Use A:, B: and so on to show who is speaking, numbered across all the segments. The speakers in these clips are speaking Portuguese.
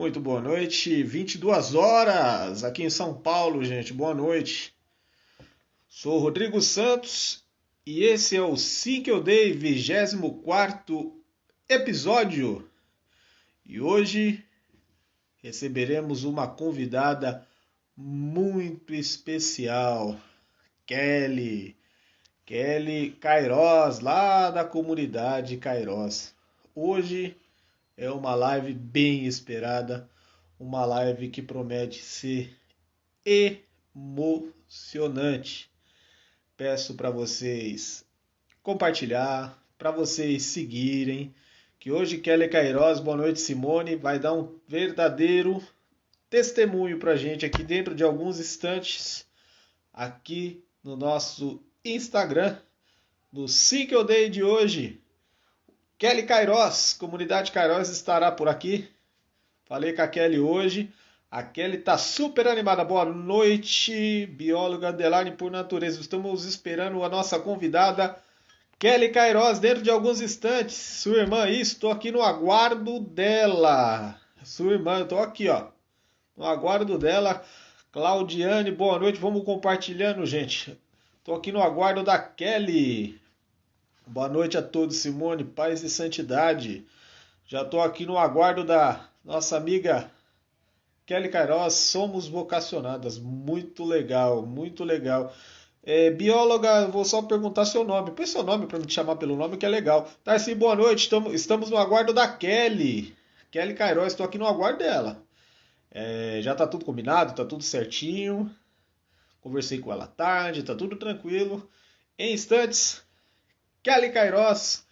A: Muito boa noite, 22 horas aqui em São Paulo, gente. Boa noite. Sou Rodrigo Santos e esse é o Sim que eu dei, 24º episódio. E hoje receberemos uma convidada muito especial, Kelly. Kelly Queiroz, lá da comunidade Queiroz. Hoje é uma live bem esperada, uma live que promete ser emocionante. Peço para vocês compartilhar, para vocês seguirem, que hoje Kelly Queiroz, boa noite Simone, vai dar um verdadeiro testemunho para a gente aqui dentro de alguns instantes, aqui no nosso Instagram, no Sim que eu dei de hoje. Kelly Queiroz, comunidade Queiroz estará por aqui. Falei com a Kelly hoje. A Kelly tá super animada. Boa noite, bióloga underline por natureza. Estamos esperando a nossa convidada, Kelly Queiroz, dentro de alguns instantes. Sua irmã, estou aqui no aguardo dela. Sua irmã, eu tô aqui, ó. No aguardo dela. Claudiane, boa noite. Vamos compartilhando, gente. Tô aqui no aguardo da Kelly. Boa noite a todos, Simone, paz e santidade. Já estou aqui no aguardo da nossa amiga Kelly Queiroz, somos vocacionadas. Muito legal, muito legal. Bióloga, vou só perguntar seu nome. Põe seu nome para me chamar pelo nome, que é legal. Tarci, boa noite, estamos no aguardo da Kelly. Kelly Queiroz, estou aqui no aguardo dela. Já está tudo combinado, está tudo certinho. Conversei com ela à tarde, está tudo tranquilo. Em instantes, Kelly Queiroz,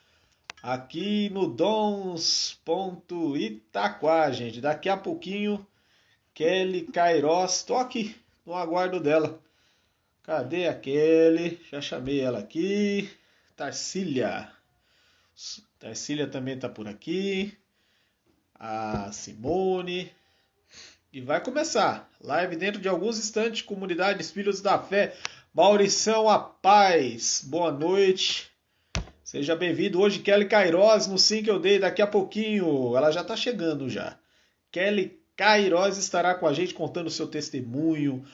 A: aqui no Dons.Itaquá, gente. Daqui a pouquinho, Kelly Queiroz. Tô aqui, no aguardo dela. Cadê a Kelly? Já chamei ela aqui. Tarsília. Tarsília também tá por aqui. A Simone. E vai começar. Live dentro de alguns instantes. Comunidades Filhos da Fé. Maurição, a paz. Boa noite. Seja bem-vindo hoje, Kelly Queiroz, no Sim que eu dei daqui a pouquinho. Ela já está chegando já. Kelly Queiroz estará com a gente contando o seu testemunho.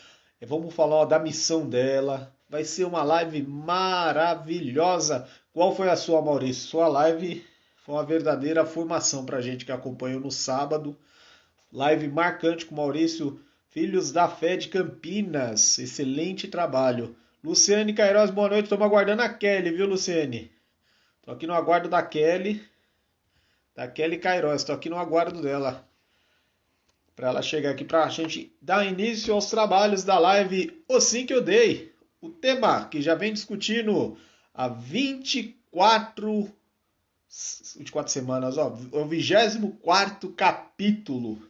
A: Vamos falar da missão dela. Vai ser uma live maravilhosa. Qual foi a sua, Maurício? Sua live foi uma verdadeira formação para a gente que acompanhou no sábado. Live marcante com Maurício, Filhos da Fé de Campinas. Excelente trabalho. Luciane Queiroz, boa noite. Estamos aguardando a Kelly, viu, Luciane? Tô aqui no aguardo da Kelly Queiroz. Tô aqui no aguardo dela. Para ela chegar aqui para a gente dar início aos trabalhos da live O Sim que eu dei. O tema que já vem discutindo há 24 semanas, ó. É o 24º capítulo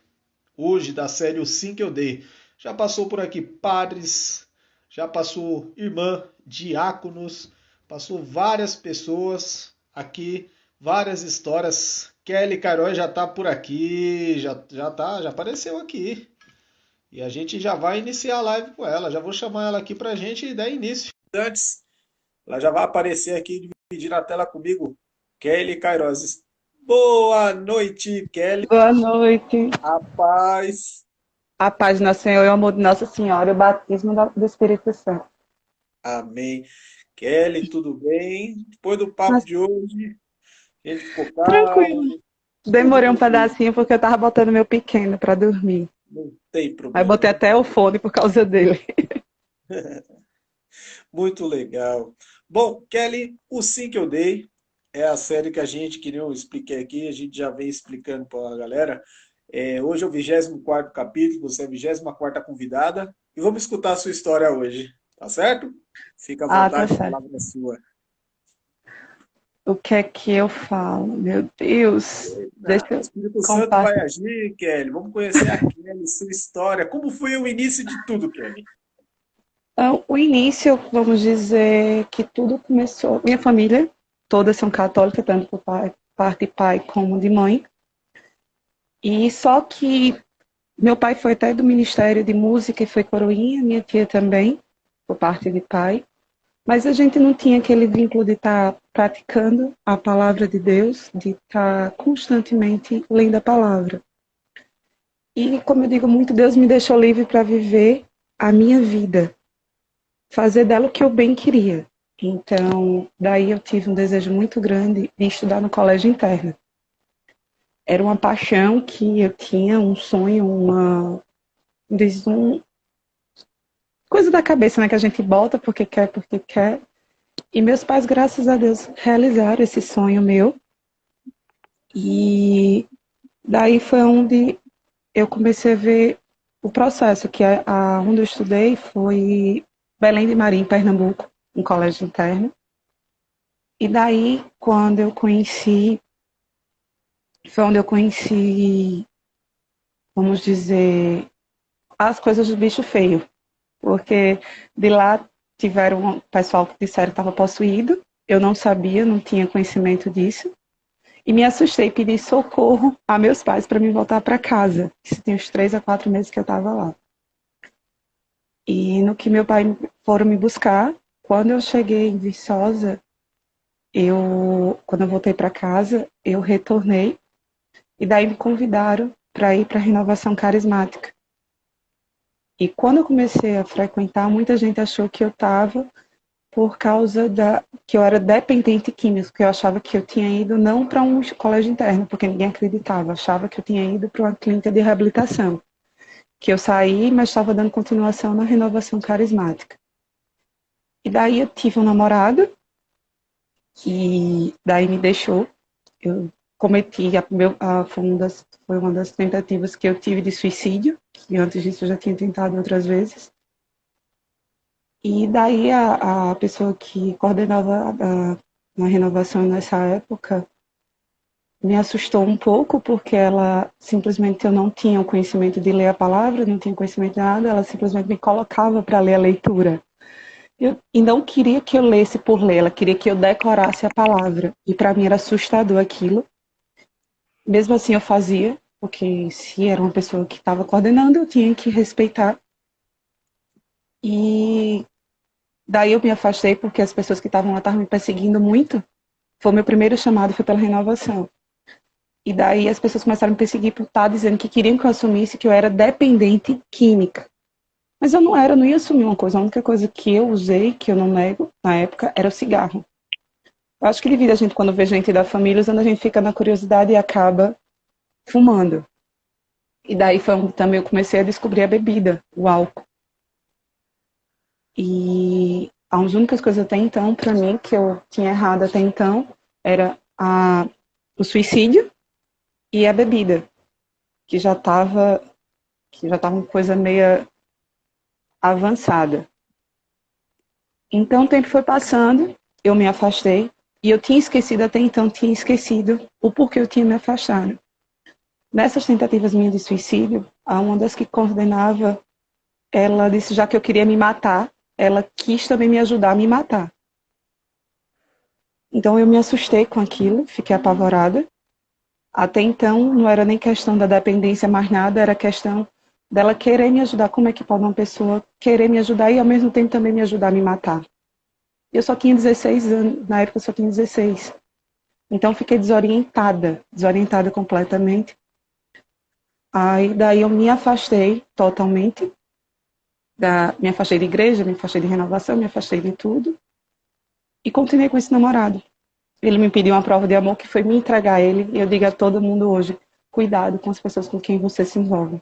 A: hoje da série O Sim que eu dei. Já passou por aqui padres, já passou irmã, diáconos, passou várias pessoas aqui, várias histórias. Kelly Queiroz já tá por aqui, já apareceu aqui. E a gente já vai iniciar a live com ela. Já vou chamar ela aqui pra gente dar início. Antes, ela já vai aparecer aqui, dividir a tela comigo. Kelly Queiroz. Boa noite, Kelly.
B: Boa noite.
A: A paz.
B: A paz do nosso Senhor e o amor de Nossa Senhora e o batismo do Espírito Santo.
A: Amém. Kelly, tudo bem? Depois do papo
B: Mas,
A: de hoje, a gente ficou
B: tranquilo.
A: calmo.
B: Demorei um pedacinho porque eu tava botando meu pequeno para dormir.
A: Não tem
B: Aí
A: problema.
B: botei até o fone por causa dele.
A: Muito legal. Bom, Kelly, o Sim que eu dei é a série que a gente, que nem eu expliquei aqui, a gente já vem explicando para a galera. Hoje é o 24º capítulo, você é a 24ª convidada e vamos escutar a sua história hoje, tá certo? Fica à
B: Tá
A: vontade, a
B: certo.
A: palavra é sua.
B: O que é que eu falo? Meu Deus. Deixa
A: O
B: eu
A: Espírito Santo vai
B: compartilhar.
A: agir, Kelly. Vamos conhecer a Kelly, sua história. Como foi o início de tudo, Kelly?
B: Então, o início, vamos dizer que tudo começou. Minha família, todas são católicas, tanto por parte de pai como de mãe. E só que meu pai foi até do Ministério de Música e foi coroinha, minha tia também, por parte de pai. Mas a gente não tinha aquele vínculo de estar praticando a palavra de Deus, de estar constantemente lendo a palavra. E, como eu digo muito, Deus me deixou livre para viver a minha vida, fazer dela o que eu bem queria. Então, daí eu tive um desejo muito grande de estudar no colégio interno. Era uma paixão que eu tinha, um sonho, um, coisa da cabeça, né, que a gente bota porque quer, porque quer. E meus pais, graças a Deus, realizaram esse sonho meu. E daí foi onde eu comecei a ver o processo, que onde eu estudei foi Belém de Maria, em Pernambuco, um colégio interno. E daí, quando eu conheci, foi onde eu conheci, vamos dizer, as coisas do bicho feio. Porque de lá tiveram um pessoal que disseram que estava possuído, eu não sabia, não tinha conhecimento disso. E me assustei e pedi socorro a meus pais para me voltar para casa. Isso tem uns 3 a 4 meses que eu estava lá. E no que meu pai foram me buscar, quando eu cheguei em Viçosa, quando eu voltei para casa, eu retornei e daí me convidaram para ir para a renovação carismática. E quando eu comecei a frequentar, muita gente achou que eu estava por causa que eu era dependente químico, que eu achava que eu tinha ido não para um colégio interno, porque ninguém acreditava, achava que eu tinha ido para uma clínica de reabilitação, que eu saí, mas estava dando continuação na renovação carismática. E daí eu tive um namorado, que daí me deixou, eu cometi, foi uma das tentativas que eu tive de suicídio, que antes disso eu já tinha tentado outras vezes. E daí a pessoa que coordenava na renovação nessa época me assustou um pouco, porque ela simplesmente, eu não tinha o conhecimento de ler a palavra, não tinha conhecimento de nada, ela simplesmente me colocava para ler a leitura. E não queria que eu lesse por ler, ela queria que eu decorasse a palavra. E para mim era assustador aquilo. Mesmo assim eu fazia, porque se era uma pessoa que estava coordenando, eu tinha que respeitar. E daí eu me afastei porque as pessoas que estavam lá estavam me perseguindo muito. Foi o meu primeiro chamado, foi pela renovação. E daí as pessoas começaram a me perseguir por estar dizendo que queriam que eu assumisse que eu era dependente química. Mas eu não era, eu não ia assumir uma coisa. A única coisa que eu usei, que eu não nego, na época, era o cigarro. Eu acho que devido a gente, quando vê gente da família, usando, a gente fica na curiosidade e acaba fumando. E daí foi onde também eu comecei a descobrir a bebida, o álcool. E as únicas coisas até então, para mim, que eu tinha errado até então, era o suicídio e a bebida, que já estava uma coisa meio avançada. Então o tempo foi passando, eu me afastei, e eu tinha esquecido até então, tinha esquecido o porquê eu tinha me afastado. Nessas tentativas minhas de suicídio, uma das que coordenava, ela disse já que eu queria me matar, ela quis também me ajudar a me matar. Então eu me assustei com aquilo, fiquei apavorada. Até então não era nem questão da dependência mais nada, era questão dela querer me ajudar. Como é que pode uma pessoa querer me ajudar e ao mesmo tempo também me ajudar a me matar? Eu só tinha 16 anos, na época eu só tinha 16. Então fiquei desorientada completamente. Aí daí eu me afastei totalmente, me afastei de igreja, me afastei de renovação, me afastei de tudo. E continuei com esse namorado. Ele me pediu uma prova de amor que foi me entregar a ele. E eu digo a todo mundo hoje, cuidado com as pessoas com quem você se envolve.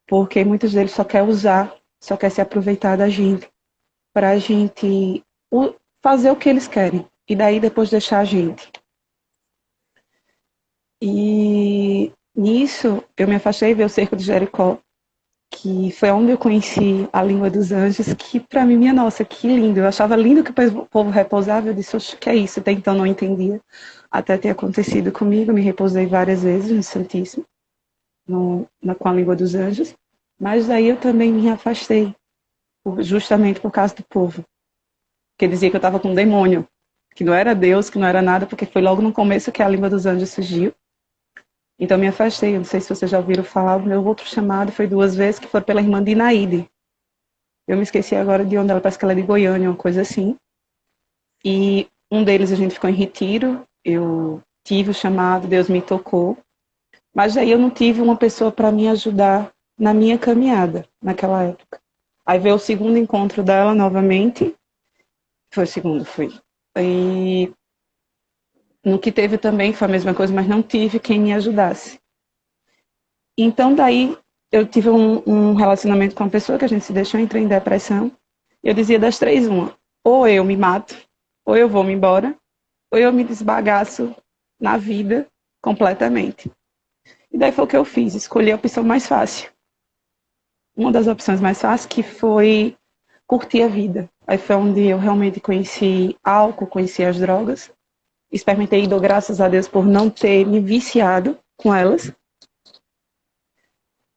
B: Porque muitos deles só quer usar, só quer se aproveitar da gente. Para a gente fazer o que eles querem. E daí depois deixar a gente. E nisso eu me afastei e vi o cerco de Jericó, que foi onde eu conheci a língua dos anjos, que para mim, minha nossa, que lindo. Eu achava lindo que o povo repousava, eu disse, oxe, que é isso? Até então não entendia, até ter acontecido comigo, me repousei várias vezes no Santíssimo, com a língua dos anjos, mas daí eu também me afastei, justamente por causa do povo, que dizia que eu estava com um demônio, que não era Deus, que não era nada, porque foi logo no começo que a língua dos anjos surgiu. Então me afastei. Eu não sei se vocês já ouviram falar, o meu outro chamado foi 2 vezes, que foi pela irmã Dinaíde. Eu me esqueci agora de onde ela, parece que ela é de Goiânia, uma coisa assim. E um deles a gente ficou em retiro, eu tive o chamado, Deus me tocou. Mas aí eu não tive uma pessoa para me ajudar na minha caminhada, naquela época. Aí veio o segundo encontro dela novamente. Foi o segundo, foi. E no que teve também foi a mesma coisa, mas não tive quem me ajudasse. Então daí eu tive um relacionamento com uma pessoa que a gente se deixou, entrei em depressão. Eu dizia das três uma: ou eu me mato, ou eu vou me embora, ou eu me desbagaço na vida completamente. E daí foi o que eu fiz, escolhi a opção mais fácil. Uma das opções mais fáceis que foi curtir a vida. Aí foi onde eu realmente conheci álcool, conheci as drogas. Experimentei e dou graças a Deus por não ter me viciado com elas.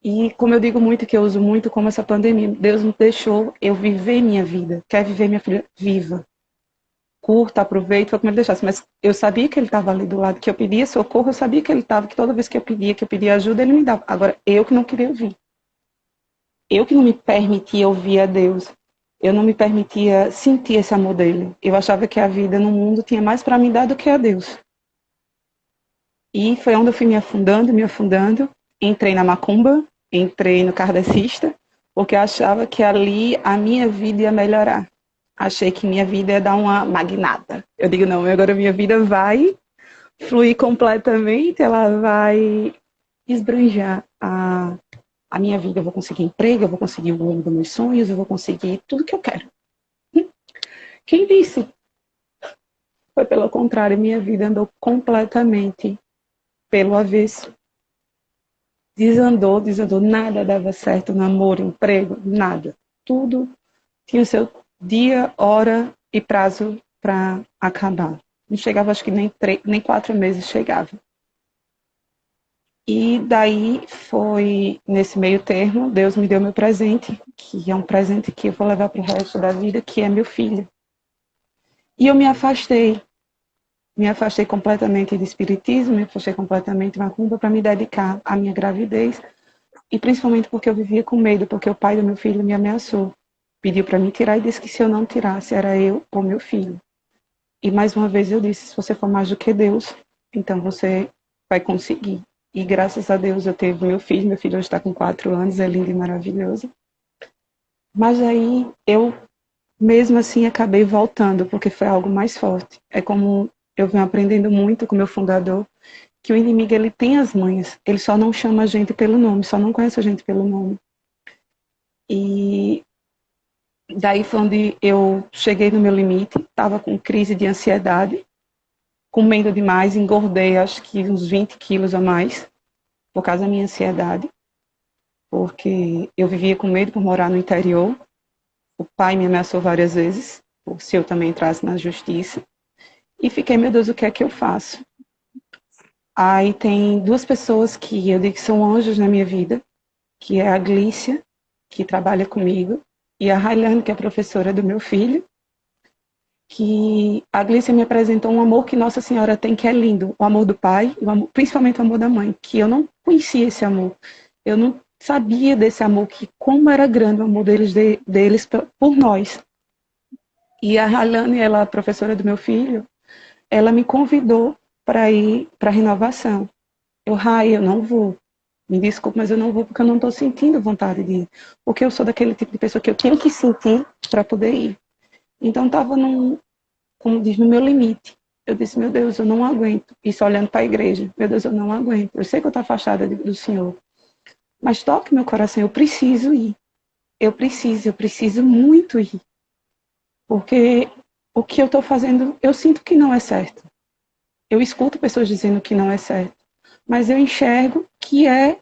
B: E como eu digo muito, que eu uso muito como essa pandemia, Deus me deixou eu viver minha vida. Quer viver, minha filha? Viva. Curta, aproveita, foi como ele deixasse. Mas eu sabia que ele estava ali do lado, que eu pedia socorro, eu sabia que ele estava, que toda vez que eu pedia ajuda, ele me dava. Agora, eu que não queria ouvir. Eu que não me permitia ouvir a Deus. Eu não me permitia sentir esse amor dele. Eu achava que a vida no mundo tinha mais para me dar do que a Deus. E foi onde eu fui me afundando, me afundando. Entrei na macumba, entrei no kardecista, porque eu achava que ali a minha vida ia melhorar. Achei que minha vida ia dar uma magnata. Eu digo, não, agora minha vida vai fluir completamente, ela vai esbanjar a minha vida. Eu vou conseguir emprego, eu vou conseguir o homem dos meus sonhos, eu vou conseguir tudo que eu quero. Quem disse? Foi pelo contrário, minha vida andou completamente pelo avesso. Desandou, nada dava certo, namoro, emprego, nada. Tudo tinha o seu dia, hora e prazo para acabar. Não chegava, acho que nem 4 meses chegava. E daí foi, nesse meio termo, Deus me deu meu presente, que é um presente que eu vou levar para o resto da vida, que é meu filho. E eu me afastei completamente de espiritismo, me afastei completamente de macumba para me dedicar à minha gravidez, e principalmente porque eu vivia com medo, porque o pai do meu filho me ameaçou, pediu para me tirar e disse que se eu não tirasse era eu ou meu filho. E mais uma vez eu disse, se você for mais do que Deus, então você vai conseguir. E graças a Deus eu teve meu filho hoje está com 4 anos, é lindo e maravilhoso. Mas aí eu, mesmo assim, acabei voltando, porque foi algo mais forte. É como eu venho aprendendo muito com meu fundador, que o inimigo ele tem as manhas, ele só não chama a gente pelo nome, só não conhece a gente pelo nome. E daí foi onde eu cheguei no meu limite, estava com crise de ansiedade, comendo demais, engordei acho que uns 20 quilos a mais, por causa da minha ansiedade, porque eu vivia com medo por morar no interior, o pai me ameaçou várias vezes, se eu também entrasse na justiça, e fiquei, meu Deus, o que é que eu faço? Aí tem duas pessoas que eu digo que são anjos na minha vida, que é a Glícia, que trabalha comigo, e a Railane, que é professora do meu filho, que a Glícia me apresentou um amor que Nossa Senhora tem, que é lindo, o amor do pai, o amor, principalmente o amor da mãe, que eu não conhecia esse amor, eu não sabia desse amor, que como era grande o amor deles por nós. E a Railane, ela é professora do meu filho, ela me convidou para ir para a renovação. Eu não vou. Me desculpe, mas eu não vou porque eu não estou sentindo vontade de ir. Porque eu sou daquele tipo de pessoa que eu tenho que sentir para poder ir. Então estava como diz, no meu limite. Eu disse, meu Deus, eu não aguento. Isso olhando para a igreja. Meu Deus, eu não aguento. Eu sei que eu estou afastada do Senhor. Mas toque meu coração, eu preciso ir. Eu preciso muito ir. Porque o que eu estou fazendo, eu sinto que não é certo. Eu escuto pessoas dizendo que não é certo. Mas eu enxergo que é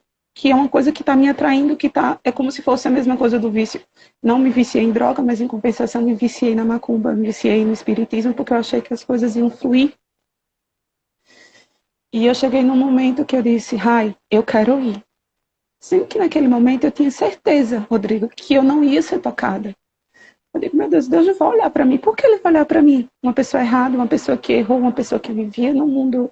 B: uma coisa que está me atraindo, é como se fosse a mesma coisa do vício. Não me viciei em droga, mas em compensação me viciei na macumba, me viciei no espiritismo, porque eu achei que as coisas iam fluir. E eu cheguei num momento que eu disse, Rai, eu quero ir. Sendo que naquele momento eu tinha certeza, Rodrigo, que eu não ia ser tocada. Eu digo, meu Deus, Deus vai olhar para mim. Por que ele vai olhar para mim? Uma pessoa errada, uma pessoa que errou, uma pessoa que vivia no mundo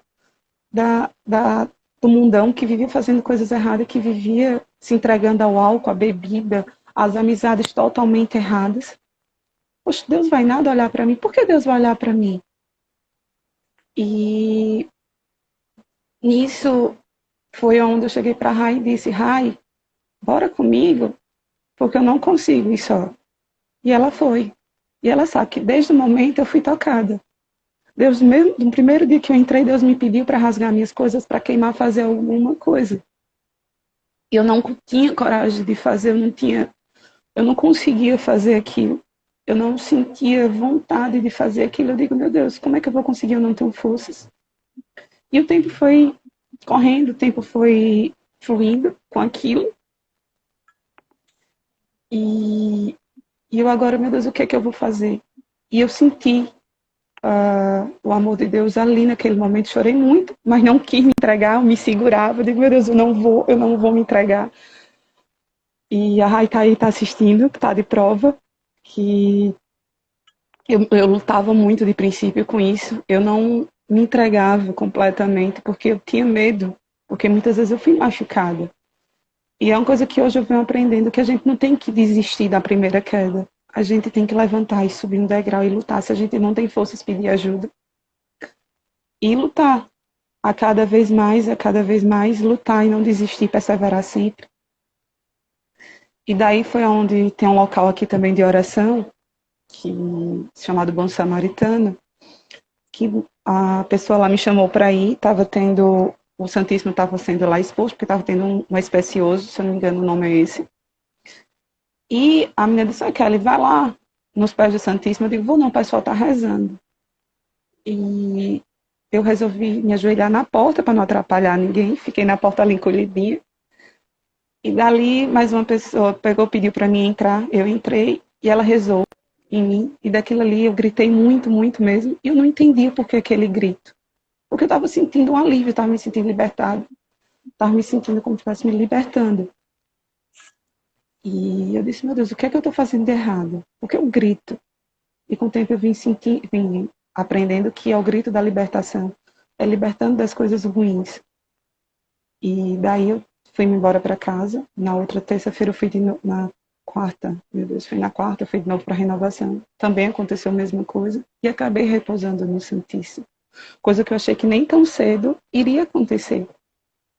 B: do mundão, que vivia fazendo coisas erradas, que vivia se entregando ao álcool, à bebida, às amizades totalmente erradas. Poxa, Deus vai nada olhar para mim. Por que Deus vai olhar para mim? E nisso foi onde eu cheguei para a Rai e disse: Rai, bora comigo, porque eu não consigo ir só. E ela foi. E ela sabe que desde o momento eu fui tocada. Deus, mesmo no primeiro dia que eu entrei, Deus me pediu para rasgar minhas coisas, para queimar, fazer alguma coisa. E eu não tinha coragem de fazer, eu não conseguia fazer aquilo. Eu não sentia vontade de fazer aquilo. Eu digo, meu Deus, como é que eu vou conseguir? Eu não tenho forças. E o tempo foi correndo, o tempo foi fluindo com aquilo. E, e eu agora, meu Deus, o que é que eu vou fazer? E eu senti o amor de Deus ali naquele momento. Chorei muito, mas não quis me entregar, eu me segurava. Eu digo, meu Deus, eu não vou me entregar. E a Rai tá aí, tá assistindo, tá de prova, que eu lutava muito de princípio com isso. Eu não me entregava completamente, porque eu tinha medo, porque muitas vezes eu fui machucada. E é uma coisa que hoje eu venho aprendendo, que a gente não tem que desistir da primeira queda. A gente tem que levantar e subir um degrau e lutar. Se a gente não tem forças, pedir ajuda. E lutar. A cada vez mais, lutar e não desistir, perseverar sempre. E daí foi onde tem um local aqui também de oração, que chamado Bom Samaritano, que a pessoa lá me chamou para ir, estava tendo, o Santíssimo estava sendo lá exposto, porque estava tendo um especioso, se eu não me engano o nome é esse. E a menina disse, Kelly, vai lá nos pés do Santíssimo. Eu digo, vou não, o pessoal está rezando. E eu resolvi me ajoelhar na porta para não atrapalhar ninguém, fiquei na porta ali encolhidinha. E dali mais uma pessoa pegou, pediu para mim entrar, eu entrei e ela rezou em mim. E daquilo ali eu gritei muito, muito mesmo. E eu não entendi por que aquele grito. Porque eu estava sentindo um alívio, estava me sentindo libertado. Estava me sentindo como se estivesse me libertando. E eu disse, meu Deus, o que é que eu estou fazendo de errado? Porque eu grito. E com o tempo eu vim aprendendo que é o grito da libertação. É libertando das coisas ruins. E daí eu fui embora para casa. Na outra terça-feira eu fui na quarta. Meu Deus, fui na quarta, eu fui de novo para a renovação. Também aconteceu a mesma coisa. E acabei repousando no Santíssimo. Coisa que eu achei que nem tão cedo iria acontecer.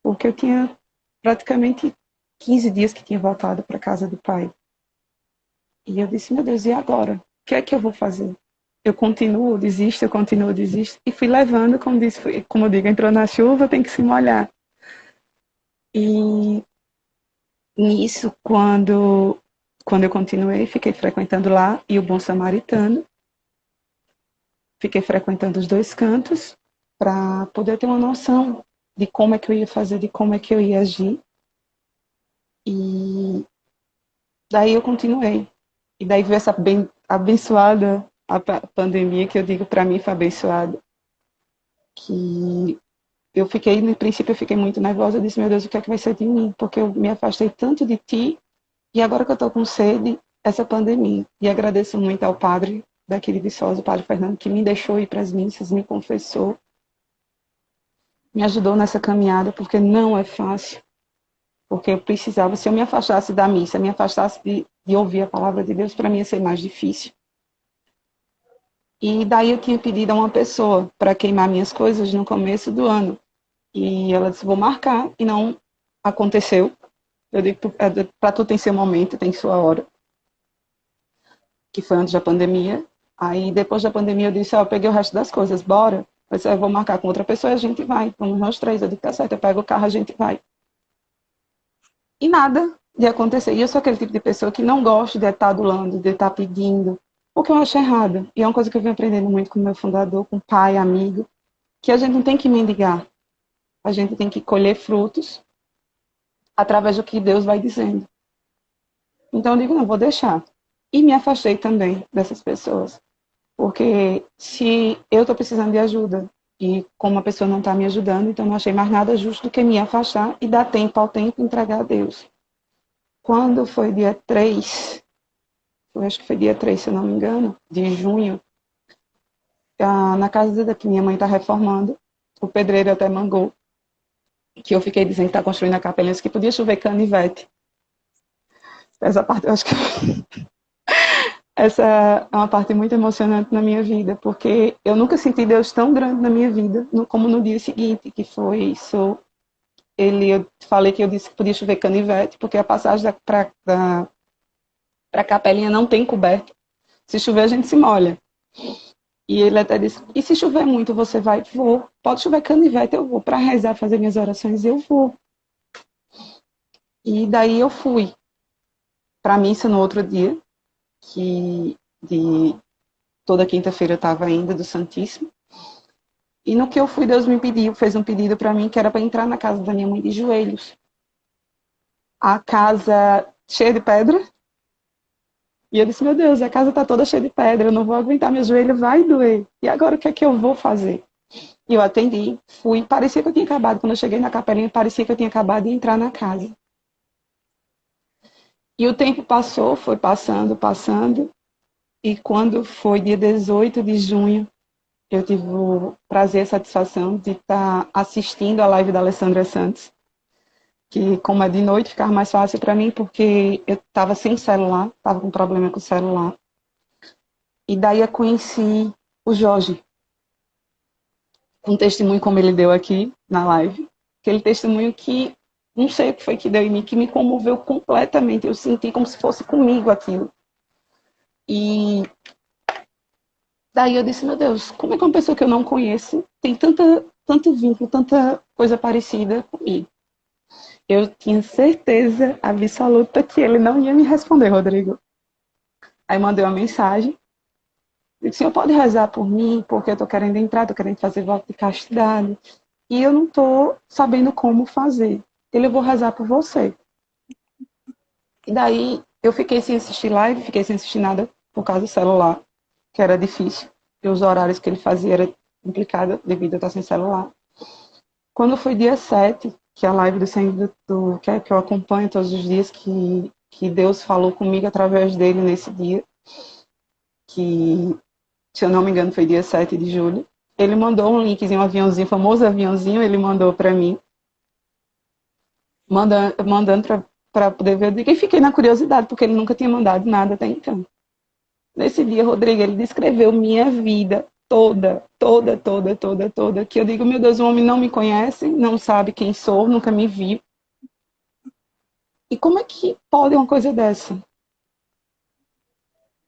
B: Porque eu tinha praticamente 15 dias que tinha voltado para a casa do pai. E eu disse, meu Deus, e agora? O que é que eu vou fazer? Eu continuo, desisto, eu continuo, desisto. E fui levando, como eu digo, entrou na chuva, tem que se molhar. E nisso, quando eu continuei, fiquei frequentando lá, e o Bom Samaritano, fiquei frequentando os dois cantos, para poder ter uma noção de como é que eu ia fazer, de como é que eu ia agir. E daí eu continuei. E daí veio essa abençoada a pandemia, que eu digo para mim foi abençoada. Que eu fiquei, no princípio eu fiquei muito nervosa, eu disse, meu Deus, o que é que vai ser de mim? Porque eu me afastei tanto de ti, e agora que eu estou com sede, essa pandemia. E agradeço muito ao padre daqui de Viçosa, o padre Fernando, que me deixou ir para as missas, me confessou, me ajudou nessa caminhada, porque não é fácil. Porque eu precisava, se eu me afastasse da missa, me afastasse de ouvir a palavra de Deus, para mim ia ser mais difícil. E daí eu tinha pedido a uma pessoa para queimar minhas coisas no começo do ano. E ela disse, vou marcar, e não aconteceu. Eu digo, para tudo tem seu momento, tem sua hora. Que foi antes da pandemia. Aí depois da pandemia eu disse, eu peguei o resto das coisas, bora. Eu disse, eu vou marcar com outra pessoa e a gente vai. Vamos nós três. Eu digo, tá certo, eu pego o carro, a gente vai. E nada de acontecer. E eu sou aquele tipo de pessoa que não gosta de estar adulando, de estar pedindo, o que eu acho errado. E é uma coisa que eu venho aprendendo muito com o meu fundador, com o pai, amigo, que a gente não tem que mendigar. A gente tem que colher frutos através do que Deus vai dizendo. Então eu digo, não, vou deixar. E me afastei também dessas pessoas. Porque se eu estou precisando de ajuda e como a pessoa não está me ajudando, então não achei mais nada justo do que me afastar e dar tempo ao tempo e entregar a Deus. Quando foi dia 3, eu acho que foi dia 3, se eu não me engano, de junho, na casa que minha mãe está reformando, o pedreiro até mangou, que eu fiquei dizendo que está construindo a capela, que podia chover canivete. Essa parte, eu acho que essa é uma parte muito emocionante na minha vida, porque eu nunca senti Deus tão grande na minha vida como no dia seguinte, que foi isso. eu falei que eu disse que podia chover canivete, porque a passagem para a capelinha não tem coberta. Se chover, a gente se molha. E ele até disse, e se chover muito, você vai? Vou. Pode chover canivete, eu vou. Para rezar, fazer minhas orações, eu vou. E daí eu fui para a missa no outro dia, que de toda quinta-feira eu estava ainda do Santíssimo. E no que eu fui, Deus me pediu, fez um pedido para mim, que era para entrar na casa da minha mãe de joelhos. A casa cheia de pedra. E eu disse, meu Deus, a casa está toda cheia de pedra, eu não vou aguentar, meu joelho vai doer. E agora o que é que eu vou fazer? E eu atendi, fui, parecia que eu tinha acabado, quando eu cheguei na capelinha, parecia que eu tinha acabado de entrar na casa. E o tempo passou, foi passando, passando, e quando foi dia 18 de junho, eu tive o prazer e a satisfação de estar assistindo a live da Alessandra Santos, que como é de noite, ficava mais fácil para mim, porque eu estava sem celular, estava com problema com o celular. E daí eu conheci o Jorge, um testemunho como ele deu aqui na live, aquele testemunho que não sei o que foi que deu em mim, que me comoveu completamente, eu senti como se fosse comigo aquilo. E daí eu disse, meu Deus, como é que uma pessoa que eu não conheço tem tanto vínculo, tanta coisa parecida comigo? Eu tinha certeza absoluta que ele não ia me responder, Rodrigo. Aí mandei uma mensagem, disse, senhor pode rezar por mim, porque eu estou querendo entrar, estou querendo fazer voto de castidade, e eu não estou sabendo como fazer. Ele, eu vou rezar por você. E daí eu fiquei sem assistir live, fiquei sem assistir nada por causa do celular, que era difícil. E os horários que ele fazia era complicado devido a estar sem celular. Quando foi dia 7, que a live do Senhor que eu acompanho todos os dias, que Deus falou comigo através dele nesse dia, que, se eu não me engano, foi dia 7 de julho, ele mandou um linkzinho, um aviãozinho, famoso aviãozinho, ele mandou para mim, mandando para poder ver. E fiquei na curiosidade, porque ele nunca tinha mandado nada até então. Nesse dia, Rodrigo, ele descreveu minha vida toda, toda, toda, toda, toda, que eu digo, meu Deus, o homem não me conhece, não sabe quem sou, nunca me viu. E como é que pode uma coisa dessa?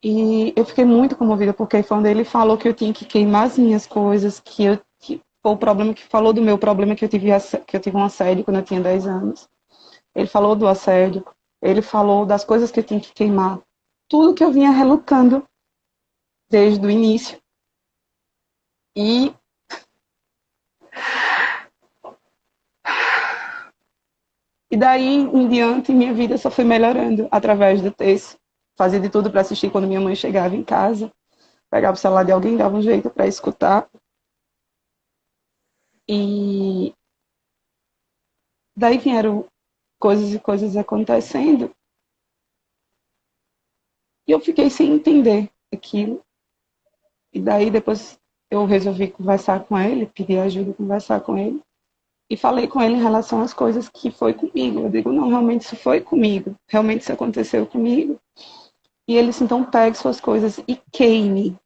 B: E eu fiquei muito comovida, porque quando ele falou que eu tinha que queimar as minhas coisas, que foi o problema, que falou do meu problema, que eu tive um assédio quando eu tinha 10 anos. Ele falou do assédio, ele falou das coisas que eu tinha que queimar. Tudo que eu vinha relutando desde o início. E daí em diante, minha vida só foi melhorando através do texto. Fazia de tudo para assistir quando minha mãe chegava em casa. Pegava o celular de alguém, dava um jeito para escutar. E daí vieram coisas e coisas acontecendo. E eu fiquei sem entender aquilo. E daí depois eu resolvi conversar com ele, pedir ajuda, conversar com ele. E falei com ele em relação às coisas que foi comigo. Eu digo, não, realmente isso foi comigo. Realmente isso aconteceu comigo. E ele disse, então pegue suas coisas e queime.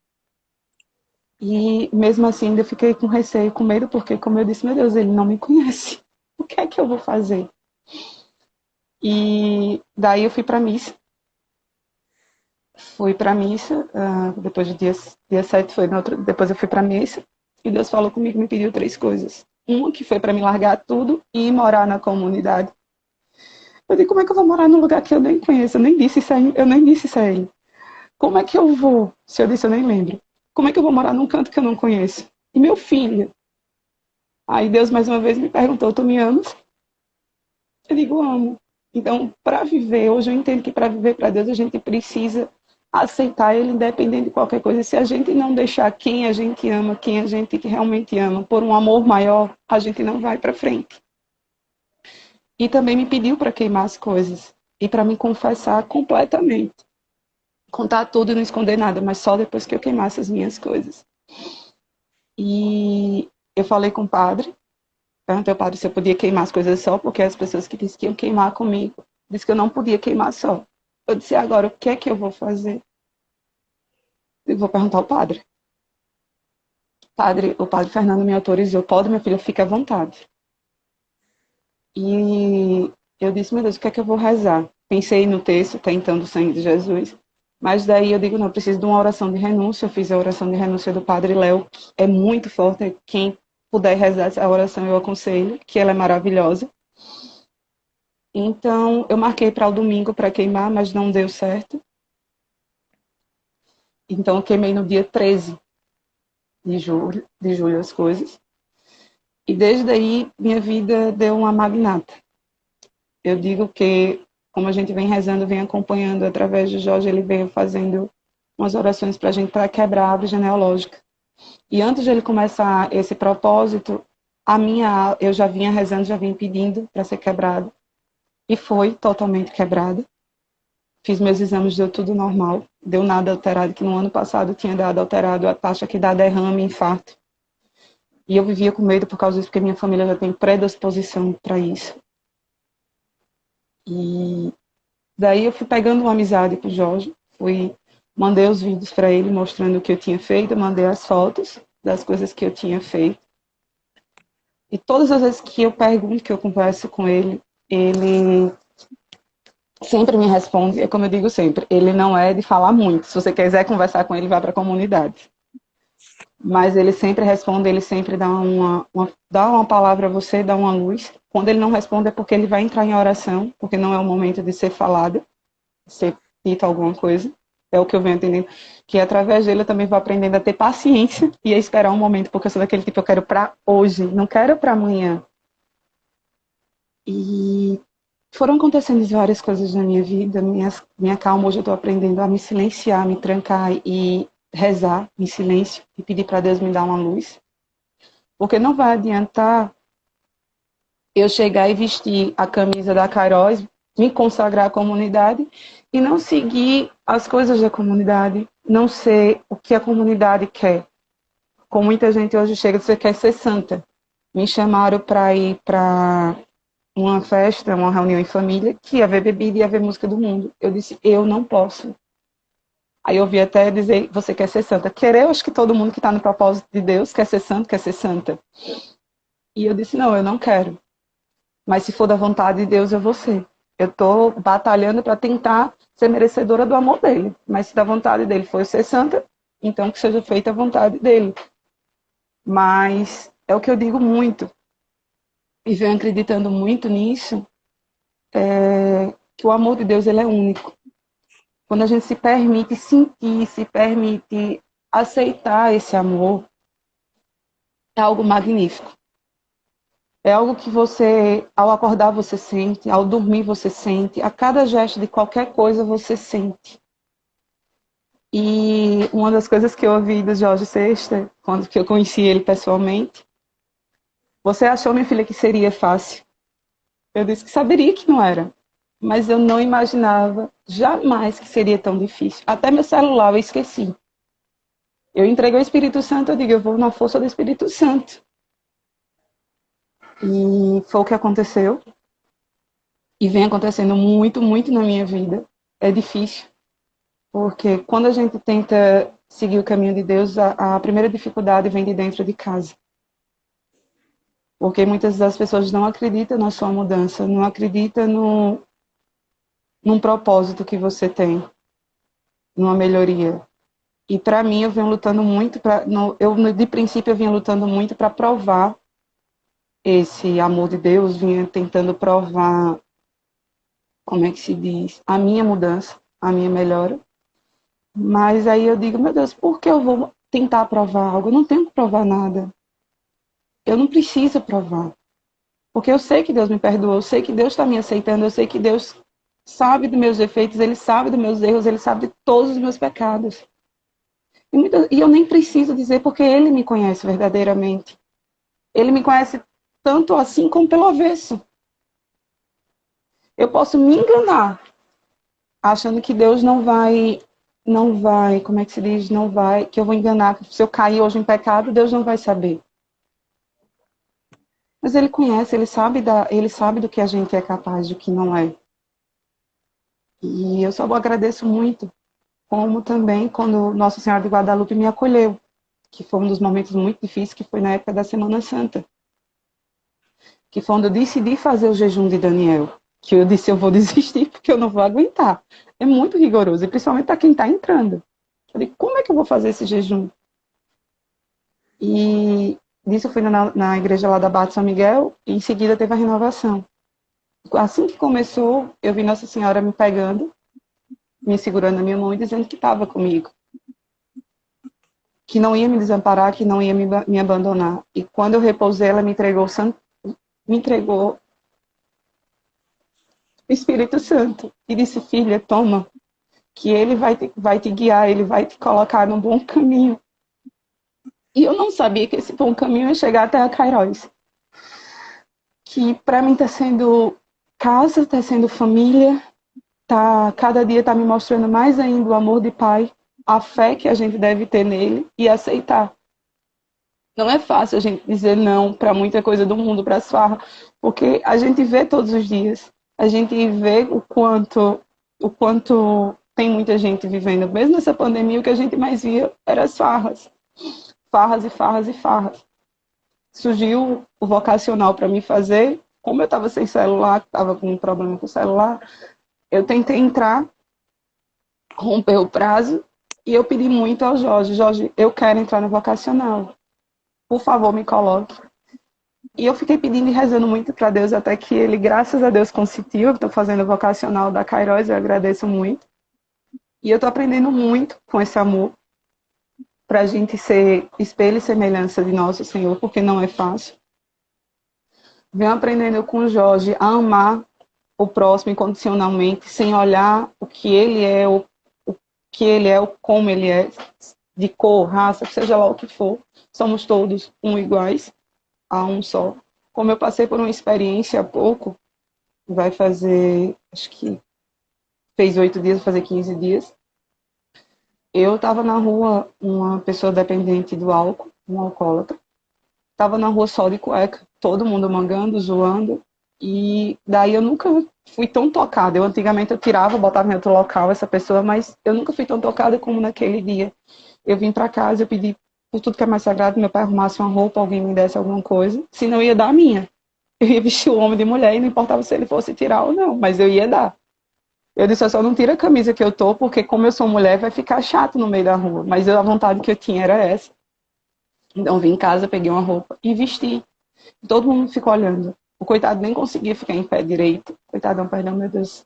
B: E mesmo assim ainda fiquei com receio, com medo, porque como eu disse, meu Deus, ele não me conhece. O que é que eu vou fazer? E daí eu fui para a missa. Fui para a missa, depois do dia 7 foi no outro, depois eu fui para a missa. E Deus falou comigo, me pediu 3 coisas. Uma que foi para me largar tudo e ir morar na comunidade. Eu digo, como é que eu vou morar num lugar que eu nem conheço? Eu nem disse isso a ele. Como é que eu vou? Se eu disse, eu nem lembro. Como é que eu vou morar num canto que eu não conheço? E meu filho? Aí Deus mais uma vez me perguntou, tu me amas? Eu digo, amo. Então, para viver, hoje eu entendo que para viver para Deus a gente precisa aceitar Ele independente de qualquer coisa. Se a gente não deixar quem a gente ama, quem a gente realmente ama, por um amor maior, a gente não vai para frente. E também me pediu para queimar as coisas e para me confessar completamente. Contar tudo e não esconder nada, mas só depois que eu queimasse as minhas coisas. E eu falei com o padre, perguntei ao padre se eu podia queimar as coisas só, porque as pessoas que disseram que iam queimar comigo, disse que eu não podia queimar só. Eu disse, agora, o que é que eu vou fazer? Eu vou perguntar ao padre. O padre Fernando me autorizou, pode, minha filha, fica à vontade. E eu disse, meu Deus, o que é que eu vou rezar? Pensei no texto, tentando o sangue de Jesus, mas daí eu digo, não, eu preciso de uma oração de renúncia. Eu fiz a oração de renúncia do Padre Léo, que é muito forte. Quem puder rezar essa oração, eu aconselho, que ela é maravilhosa. Então, eu marquei para o domingo para queimar, mas não deu certo. Então, eu queimei no dia 13 de julho as coisas. E desde aí, minha vida deu uma magnata. Eu digo que, como a gente vem rezando, vem acompanhando através de Jorge, ele veio fazendo umas orações para a gente para quebrar a árvore genealógica. E antes de ele começar esse propósito, eu já vinha rezando, já vinha pedindo para ser quebrado. E foi totalmente quebrada. Fiz meus exames, deu tudo normal. Deu nada alterado, que no ano passado tinha dado alterado a taxa que dá derrame e infarto. E eu vivia com medo por causa disso, porque minha família já tem predisposição para isso. E daí eu fui pegando uma amizade com o Jorge, mandei os vídeos para ele mostrando o que eu tinha feito, mandei as fotos das coisas que eu tinha feito. E todas as vezes que eu pergunto, que eu converso com ele sempre me responde, é como eu digo sempre, ele não é de falar muito. Se você quiser conversar com ele, vá para a comunidade. Mas ele sempre responde, ele sempre dá uma palavra a você, dá uma luz. Quando ele não responde é porque ele vai entrar em oração, porque não é o momento de ser falado, de ser dito alguma coisa. É o que eu venho entendendo. Que através dele eu também vou aprendendo a ter paciência e a esperar um momento, porque eu sou daquele tipo, eu quero para hoje, não quero para amanhã. E foram acontecendo várias coisas na minha vida, minha calma. Hoje eu estou aprendendo a me silenciar, me trancar e rezar em silêncio e pedir para Deus me dar uma luz. Porque não vai adiantar eu chegar e vestir a camisa da Kairos, me consagrar à comunidade e não seguir as coisas da comunidade, não ser o que a comunidade quer. Como muita gente hoje chega, você quer ser santa. Me chamaram para ir para uma festa, uma reunião em família, que ia ver bebida e ia ver música do mundo. Eu disse, eu não posso. Aí eu ouvi até dizer, você quer ser santa. Querer, eu acho que todo mundo que está no propósito de Deus quer ser santo, quer ser santa. E eu disse, não, eu não quero. Mas se for da vontade de Deus, eu vou ser. Eu estou batalhando para tentar ser merecedora do amor dele. Mas se da vontade dele for eu ser santa, então que seja feita a vontade dele. Mas é o que eu digo muito. E venho acreditando muito nisso, que o amor de Deus ele é único. Quando a gente se permite sentir, se permite aceitar esse amor, é algo magnífico. É algo que você, ao acordar, você sente, ao dormir, você sente, a cada gesto de qualquer coisa, você sente. E uma das coisas que eu ouvi do Jorge Sexta, quando que eu conheci ele pessoalmente, você achou, minha filha, que seria fácil? Eu disse que saberia que não era. Mas eu não imaginava jamais que seria tão difícil. Até meu celular eu esqueci. Eu entreguei o Espírito Santo, eu digo, eu vou na força do Espírito Santo. E foi o que aconteceu. E vem acontecendo muito, muito na minha vida. É difícil. Porque quando a gente tenta seguir o caminho de Deus, a primeira dificuldade vem de dentro de casa. Porque muitas das pessoas não acreditam na sua mudança, não acreditam num propósito que você tem, numa melhoria. E para mim, eu venho lutando muito, de princípio, eu vinha lutando muito para provar esse amor de Deus, vinha tentando provar, como é que se diz, a minha mudança, a minha melhora. Mas aí eu digo, meu Deus, por que eu vou tentar provar algo? Eu não tenho que provar nada. Eu não preciso provar. Porque eu sei que Deus me perdoou, eu sei que Deus está me aceitando, eu sei que Deus sabe dos meus defeitos, Ele sabe dos meus erros, Ele sabe de todos os meus pecados. E eu nem preciso dizer porque Ele me conhece verdadeiramente. Ele me conhece tanto assim como pelo avesso. Eu posso me enganar, achando que Deus não vai, como é que se diz, não vai, que eu vou enganar, se eu cair hoje em pecado, Deus não vai saber. Mas Ele conhece, Ele sabe do que a gente é capaz, do que não é. E eu só agradeço muito, como também quando Nossa Senhora de Guadalupe me acolheu, que foi um dos momentos muito difíceis, que foi na época da Semana Santa. que foi onde eu decidi fazer o jejum de Daniel. Que eu disse, eu vou desistir porque eu não vou aguentar. É muito rigoroso, e principalmente para quem está entrando. Eu falei, como é que eu vou fazer esse jejum? E nisso eu fui na igreja lá da Bate São Miguel, e em seguida teve a renovação. Assim que começou, eu vi Nossa Senhora me pegando, me segurando na minha mão e dizendo que estava comigo. Que não ia me desamparar, que não ia me abandonar. E quando eu repousei, ela me entregou o Espírito Santo. E disse, filha, toma, que ele vai te guiar, ele vai te colocar num bom caminho. E eu não sabia que esse bom caminho ia chegar até a Cairóis. Que para mim está sendo casa, está sendo família, cada dia está me mostrando mais ainda o amor de pai, a fé que a gente deve ter nele e aceitar. Não é fácil a gente dizer não para muita coisa do mundo, para as farras, porque a gente vê todos os dias, a gente vê o quanto tem muita gente vivendo. Mesmo nessa pandemia, o que a gente mais via eram as farras. Farras e farras e farras. Surgiu o vocacional para mim fazer. Como eu estava sem celular, estava com um problema com o celular, eu tentei entrar, romper o prazo, e eu pedi muito ao Jorge, Jorge, eu quero entrar no vocacional. Por favor, me coloque. E eu fiquei pedindo e rezando muito para Deus, até que ele, graças a Deus, consentiu. Eu estou fazendo o vocacional da Cairóis, eu agradeço muito. E eu estou aprendendo muito com esse amor, para a gente ser espelho e semelhança de nosso Senhor, porque não é fácil. Venho aprendendo com o Jorge a amar o próximo incondicionalmente, sem olhar o que ele é, o que ele é, como ele é, de cor, raça, seja lá o que for. Somos todos iguais, a um só. Como eu passei por uma experiência há pouco, vai fazer, acho que fez 8 dias, vai fazer 15 dias. Eu estava na rua, uma pessoa dependente do álcool, um alcoólatra, estava na rua só de cueca, todo mundo mangando, zoando, e daí eu nunca fui tão tocada. Antigamente eu tirava, botava em outro local essa pessoa, mas eu nunca fui tão tocada como naquele dia. Eu vim para casa, eu pedi por tudo que é mais sagrado, meu pai arrumasse uma roupa, alguém me desse alguma coisa, senão eu ia dar a minha. Eu ia vestir o homem de mulher e não importava se ele fosse tirar ou não, mas eu ia dar. Eu disse, eu só não tiro a camisa que eu tô, porque como eu sou mulher, vai ficar chato no meio da rua. Mas a vontade que eu tinha era essa. Então vim em casa, peguei uma roupa e vesti. Todo mundo ficou olhando. O coitado nem conseguia ficar em pé direito. Coitadão, perdão, meu Deus.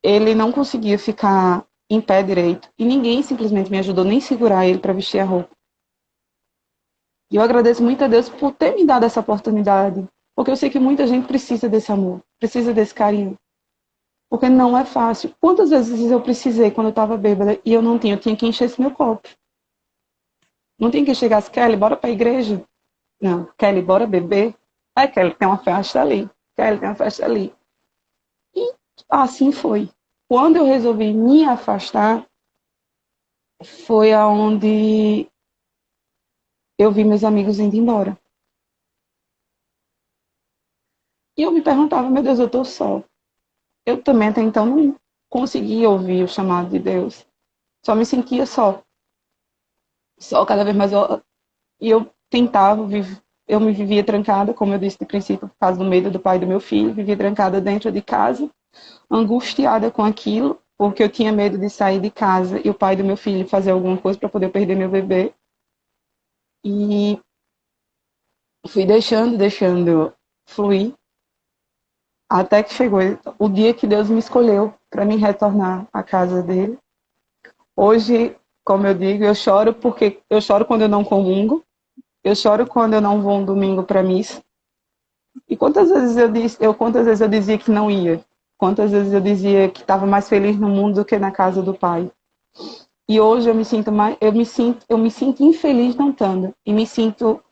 B: Ele não conseguia ficar em pé direito. E ninguém simplesmente me ajudou nem segurar ele para vestir a roupa. E eu agradeço muito a Deus por ter me dado essa oportunidade. Porque eu sei que muita gente precisa desse amor, precisa desse carinho. Porque não é fácil. Quantas vezes eu precisei quando eu estava bêbada e eu não tinha? Eu tinha que encher esse meu copo. Não tinha que chegar assim, Kelly, bora para a igreja. Não, Kelly, bora beber. Kelly, tem uma festa ali. Kelly, tem uma festa ali. E assim foi. Quando eu resolvi me afastar, foi aonde eu vi meus amigos indo embora. E eu me perguntava, meu Deus, eu estou só. Eu também até então não conseguia ouvir o chamado de Deus. Só me sentia só. Só cada vez mais. E eu tentava, eu me vivia trancada, como eu disse de princípio, por causa do medo do pai do meu filho. Vivia trancada dentro de casa, angustiada com aquilo, porque eu tinha medo de sair de casa e o pai do meu filho fazer alguma coisa para poder perder meu bebê. E fui deixando fluir. Até que chegou o dia que Deus me escolheu para me retornar à casa dele. Hoje, como eu digo, eu choro porque eu choro quando eu não comungo, eu choro quando eu não vou um domingo para missa. E quantas vezes eu dizia que não ia? Quantas vezes eu dizia que estava mais feliz no mundo do que na casa do Pai? E hoje eu me sinto infeliz não estando e me sinto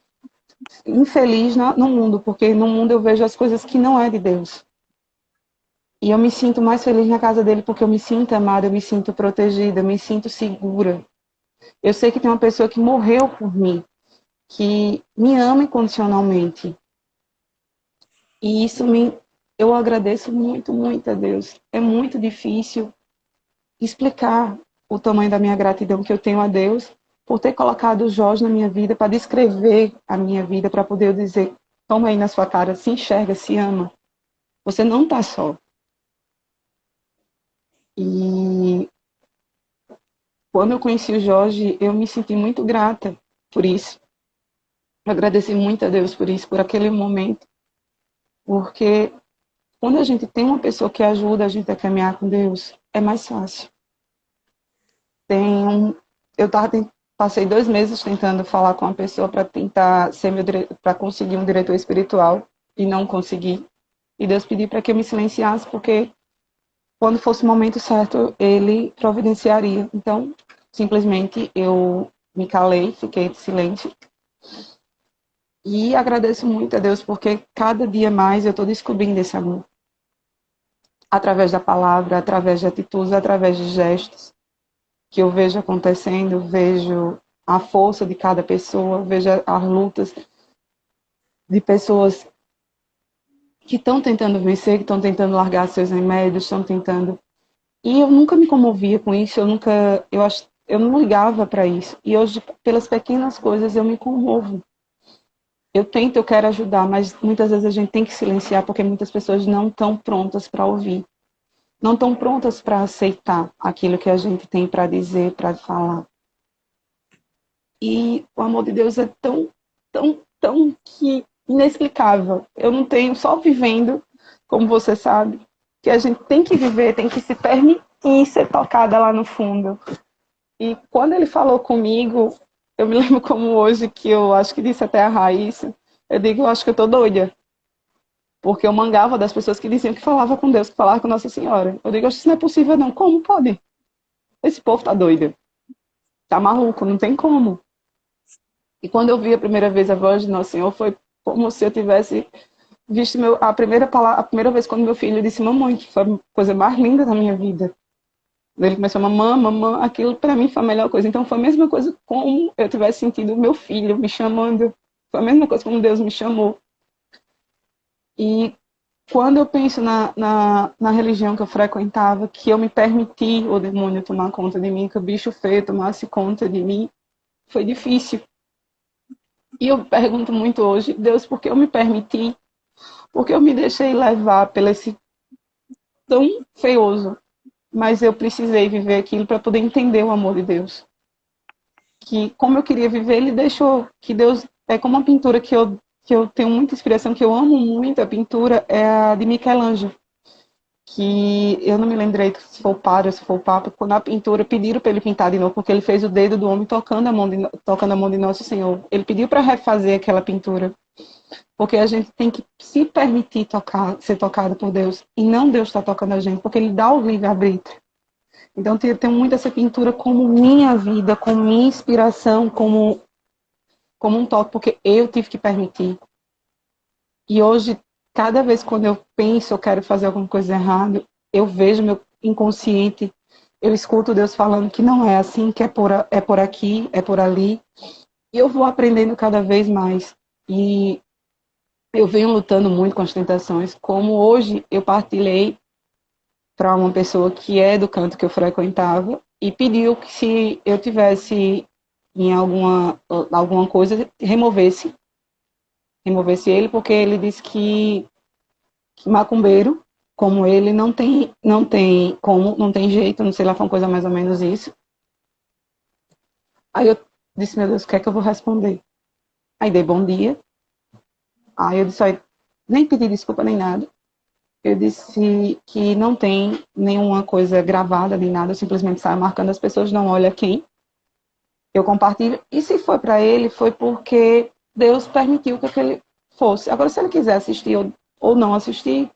B: infeliz no mundo, porque no mundo eu vejo as coisas que não é de Deus. E eu me sinto mais feliz na casa dele porque eu me sinto amada, eu me sinto protegida, eu me sinto segura. Eu sei que tem uma pessoa que morreu por mim, que me ama incondicionalmente. E eu agradeço muito, muito a Deus. É muito difícil explicar o tamanho da minha gratidão que eu tenho a Deus por ter colocado o Jorge na minha vida, para descrever a minha vida, para poder dizer toma aí na sua cara, se enxerga, se ama. Você não está só. E quando eu conheci o Jorge, eu me senti muito grata por isso. Eu agradeci muito a Deus por isso, por aquele momento. Porque quando a gente tem uma pessoa que ajuda a gente a caminhar com Deus, é mais fácil. Eu passei 2 meses tentando falar com uma pessoa para tentar para conseguir um diretor espiritual e não consegui. E Deus pediu para que eu me silenciasse, porque quando fosse o momento certo, ele providenciaria. Então, simplesmente eu me calei, fiquei de silêncio. E agradeço muito a Deus, porque cada dia mais eu estou descobrindo esse amor. Através da palavra, através de atitudes, através de gestos que eu vejo acontecendo, vejo a força de cada pessoa, vejo as lutas de pessoas que estão tentando vencer, que estão tentando largar seus remédios, estão tentando. E eu nunca me comovia com isso, eu não ligava para isso. E hoje, pelas pequenas coisas, eu me comovo. Eu quero ajudar, mas muitas vezes a gente tem que silenciar porque muitas pessoas não estão prontas para ouvir. Não estão prontas para aceitar aquilo que a gente tem para dizer, para falar. E o amor de Deus é tão, tão, tão que inexplicável. Eu não tenho, só vivendo, como você sabe, que a gente tem que viver, tem que se permitir ser tocada lá no fundo. E quando ele falou comigo, eu me lembro como hoje, que eu acho que disse até a Raíssa, eu digo, eu acho que eu tô doida. Porque eu mangava das pessoas que diziam que falava com Deus, que falava com Nossa Senhora. Eu digo, isso não é possível não. Como pode? Esse povo tá doido. Tá maluco, não tem como. E quando eu vi a primeira vez a voz de Nosso Senhor, foi como se eu tivesse visto a primeira vez quando meu filho disse mamãe, que foi a coisa mais linda da minha vida. Ele começou mamãe, mamãe, aquilo para mim foi a melhor coisa. Então foi a mesma coisa como eu tivesse sentido o meu filho me chamando. Foi a mesma coisa como Deus me chamou. E quando eu penso na religião que eu frequentava, que eu me permiti o demônio tomar conta de mim, que o bicho feio tomasse conta de mim, foi difícil. E eu pergunto muito hoje, Deus, por que eu me permiti? Por que eu me deixei levar pelo esse tão feioso? Mas eu precisei viver aquilo para poder entender o amor de Deus. Que como eu queria viver, Ele deixou. Que Deus é como uma pintura que eu tenho muita inspiração, que eu amo muito a pintura, é a de Michelangelo. Que eu não me lembrei se foi o padre ou se foi o papa, quando a pintura pediram para ele pintar de novo, porque ele fez o dedo do homem tocando a mão de Nosso Senhor. Ele pediu para refazer aquela pintura, porque a gente tem que se permitir ser tocado por Deus, e não Deus está tocando a gente, porque Ele dá o livre-arbítrio. Então eu tenho muito essa pintura como minha vida, como minha inspiração, como um toque, porque eu tive que permitir. E hoje, cada vez quando eu penso, eu quero fazer alguma coisa errada, eu vejo meu inconsciente, eu escuto Deus falando que não é assim, que é por aqui, é por ali. E eu vou aprendendo cada vez mais. E eu venho lutando muito com as tentações, como hoje eu partilhei para uma pessoa que é do canto que eu frequentava e pediu que se eu tivesse em alguma coisa, removesse ele, porque ele disse que macumbeiro, como ele, não tem como, não tem jeito, não sei lá, foi uma coisa mais ou menos isso. Aí eu disse, meu Deus, o que é que eu vou responder? Aí dei bom dia. Aí eu disse, nem pedi desculpa nem nada. Eu disse que não tem nenhuma coisa gravada nem nada, eu simplesmente saio marcando as pessoas, não olha quem. Eu compartilho. E se foi para ele, foi porque Deus permitiu que aquele fosse. Agora, se ele quiser assistir ou não assistir,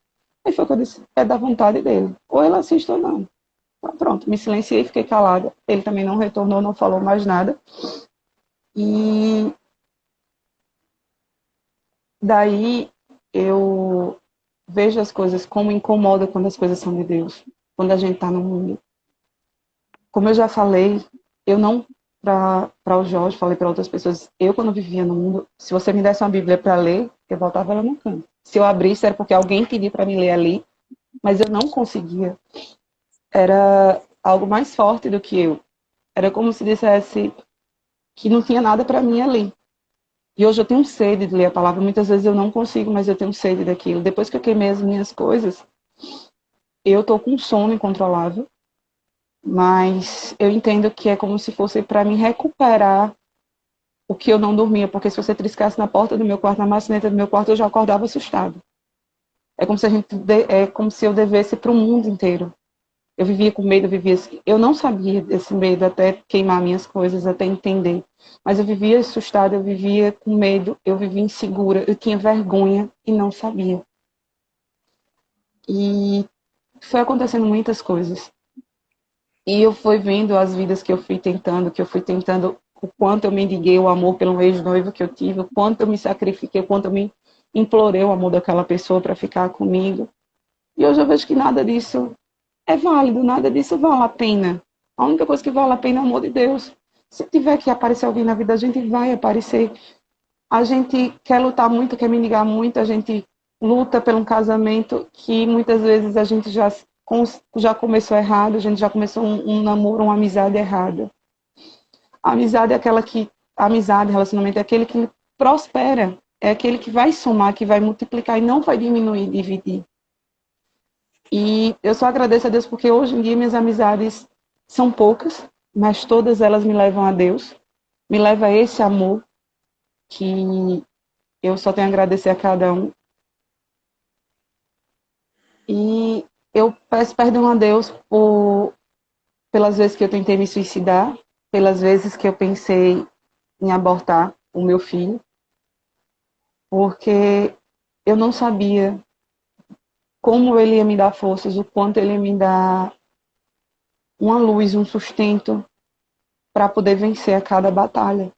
B: aí foi o que eu disse, é da vontade dele. Ou ele assiste ou não. Então, pronto, me silenciei, fiquei calada. Ele também não retornou, não falou mais nada. E daí eu vejo as coisas como incomoda quando as coisas são de Deus, quando a gente está no mundo. Como eu já falei, eu não, para o Jorge, falei para outras pessoas, eu quando vivia no mundo, se você me desse uma Bíblia para ler, eu botava ela no canto. Se eu abrisse era porque alguém pediu para me ler ali, mas eu não conseguia. Era algo mais forte do que eu. Era como se dissesse que não tinha nada para mim ali. E hoje eu tenho sede de ler a palavra. Muitas vezes eu não consigo, mas eu tenho sede daquilo. Depois que eu queimei as minhas coisas, eu tô com sono incontrolável. Mas eu entendo que é como se fosse para me recuperar o que eu não dormia. Porque se você triscasse na porta do meu quarto, na maçaneta do meu quarto, eu já acordava assustado. É como se é como se eu devesse para o mundo inteiro. Eu vivia com medo, eu não sabia desse medo até queimar minhas coisas, até entender. Mas eu vivia assustada, eu vivia com medo, eu vivia insegura, eu tinha vergonha e não sabia. E foi acontecendo muitas coisas. E eu fui vendo as vidas que eu fui tentando, o quanto eu mendiguei o amor pelo ex-noivo que eu tive, o quanto eu me sacrifiquei, o quanto eu me implorei o amor daquela pessoa para ficar comigo. E hoje eu vejo que nada disso é válido, nada disso vale a pena. A única coisa que vale a pena é o amor de Deus. Se tiver que aparecer alguém na vida, a gente vai aparecer. A gente quer lutar muito, quer mendigar muito, a gente luta por um casamento que muitas vezes a gente já começou errado, a gente já começou um namoro, uma amizade errada. A amizade é aquela que, a amizade, relacionamento é aquele que prospera, é aquele que vai somar, que vai multiplicar e não vai diminuir, dividir. E eu só agradeço a Deus porque hoje em dia minhas amizades são poucas, mas todas elas me levam a Deus, me leva a esse amor que eu só tenho a agradecer a cada um. E eu peço perdão a Deus pelas vezes que eu tentei me suicidar, pelas vezes que eu pensei em abortar o meu filho, porque eu não sabia como ele ia me dar forças, o quanto ele ia me dar uma luz, um sustento para poder vencer a cada batalha.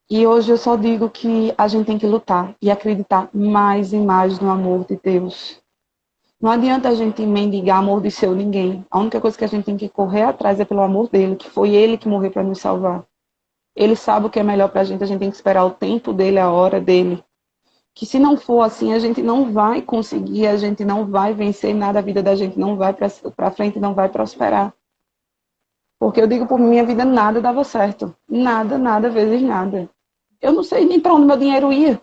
B: E hoje eu só digo que a gente tem que lutar e acreditar mais e mais no amor de Deus. Não adianta a gente mendigar amor de seu ninguém. A única coisa que a gente tem que correr atrás é pelo amor dele, que foi ele que morreu para nos salvar. Ele sabe o que é melhor para a gente tem que esperar o tempo dele, a hora dele. Que se não for assim, a gente não vai conseguir, a gente não vai vencer nada, a vida da gente não vai para frente, não vai prosperar. Porque eu digo por minha vida, nada dava certo. Nada, nada, vezes nada. Eu não sei nem para onde meu dinheiro ia.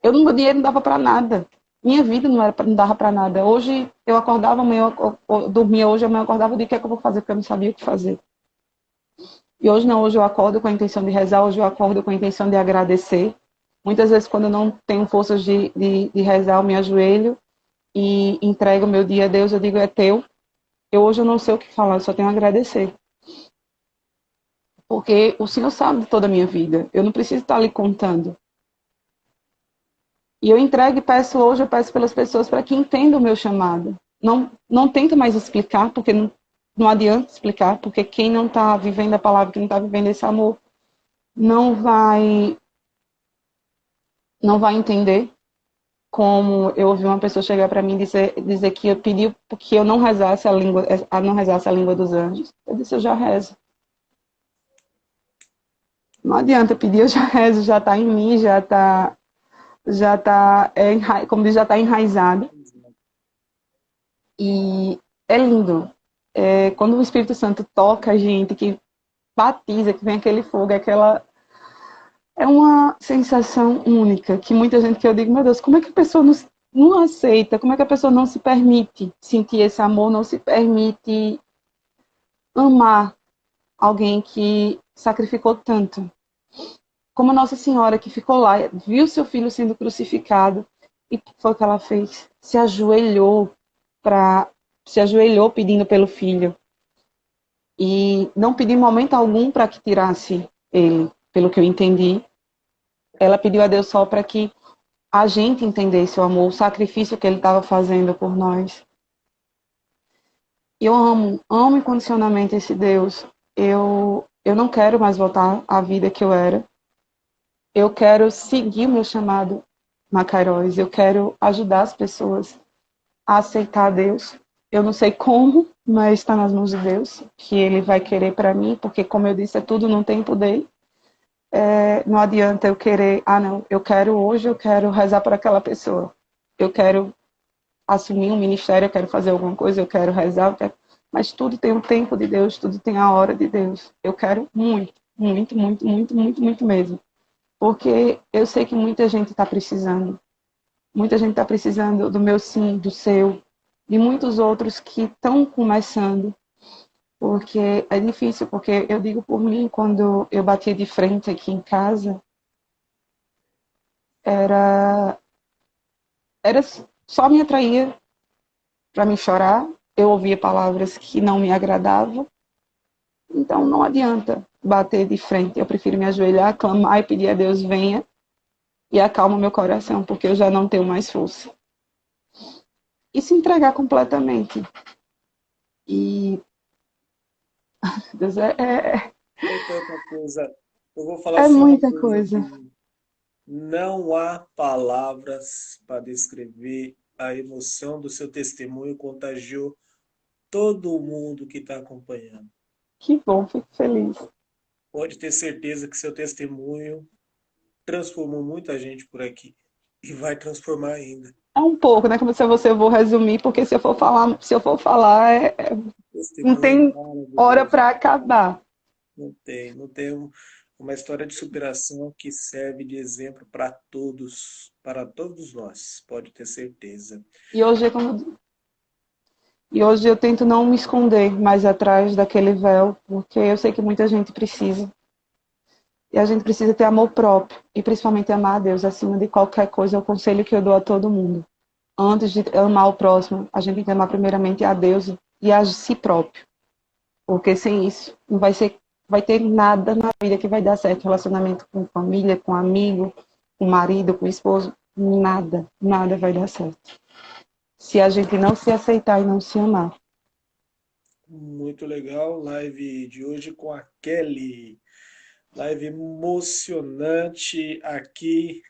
B: Meu dinheiro não dava para nada. Minha vida não dava para nada. Hoje eu acordava, amanhã eu dormia, hoje amanhã eu acordava, eu digo o que é que eu vou fazer, porque eu não sabia o que fazer. E hoje não, hoje eu acordo com a intenção de rezar, hoje eu acordo com a intenção de agradecer. Muitas vezes quando eu não tenho forças de rezar, eu me ajoelho e entrego o meu dia a Deus, eu digo, é teu. Hoje eu não sei o que falar, eu só tenho a agradecer. Porque o Senhor sabe de toda a minha vida. Eu não preciso estar lhe contando. E eu entrego e peço hoje, eu peço pelas pessoas para que entendam o meu chamado. Não tento mais explicar, porque não adianta explicar, porque quem não está vivendo a palavra, quem não está vivendo esse amor, não vai entender. Como eu ouvi uma pessoa chegar para mim e dizer que eu pedi que eu não rezasse a língua dos anjos. Eu disse, eu já rezo. Não adianta pedir, eu já rezo, já está em mim, como diz, já está enraizado. E é lindo. Quando o Espírito Santo toca a gente, que batiza, que vem aquele fogo, é uma sensação única, que muita gente que eu digo, meu Deus, como é que a pessoa não aceita, como é que a pessoa não se permite sentir esse amor, não se permite amar alguém que sacrificou tanto. Como Nossa Senhora, que ficou lá, viu seu filho sendo crucificado, e o que foi que ela fez? Se ajoelhou pedindo pelo filho. E não pediu em momento algum para que tirasse ele, pelo que eu entendi. Ela pediu a Deus só para que a gente entendesse o amor, o sacrifício que ele estava fazendo por nós. Eu amo incondicionalmente esse Deus. Eu não quero mais voltar à vida que eu era. Eu quero seguir o meu chamado Macairóis. Eu quero ajudar as pessoas a aceitar Deus. Eu não sei como, mas está nas mãos de Deus, que Ele vai querer para mim, porque, como eu disse, é tudo no tempo dele. Não adianta eu querer, não, eu quero rezar por aquela pessoa. Eu quero assumir um ministério, eu quero fazer alguma coisa, eu quero rezar, mas tudo tem o tempo de Deus, tudo tem a hora de Deus. Eu quero muito, muito, muito, muito, muito, muito mesmo. Porque eu sei que muita gente está precisando. Muita gente está precisando do meu sim, do seu, de muitos outros que estão começando. Porque é difícil, porque eu digo por mim, quando eu batia de frente aqui em casa, era, era só me atraía para me chorar. Eu ouvia palavras que não me agradavam. Então não adianta bater de frente. Eu prefiro me ajoelhar, clamar e pedir a Deus venha e acalma o meu coração, porque eu já não tenho mais força. E se entregar completamente. E Deus,
A: É tanta coisa. Eu vou falar
B: é
A: só uma
B: muita
A: coisa
B: coisa.
A: aqui. Não há palavras para descrever a emoção do seu testemunho, contagiou todo mundo que está acompanhando.
B: Que bom, fico feliz.
A: Pode ter certeza que seu testemunho transformou muita gente por aqui e vai transformar ainda.
B: É um pouco, né? Como se eu vou resumir, porque se eu for falar, não
A: Testemunho
B: tem hora
A: maravilhoso.
B: para acabar.
A: Não tem uma história de superação que serve de exemplo para todos nós, pode ter certeza.
B: E hoje é como E hoje eu tento não me esconder mais atrás daquele véu, porque eu sei que muita gente precisa. E a gente precisa ter amor próprio, e principalmente amar a Deus acima de qualquer coisa. É o conselho que eu dou a todo mundo. Antes de amar o próximo, a gente tem que amar primeiramente a Deus e a si próprio. Porque sem isso, não vai ter nada na vida que vai dar certo. Relacionamento com família, com amigo, com marido, com esposo, nada, nada vai dar certo. Se a gente não se aceitar e não se amar.
A: Muito legal, live de hoje com a Kelly. Live emocionante aqui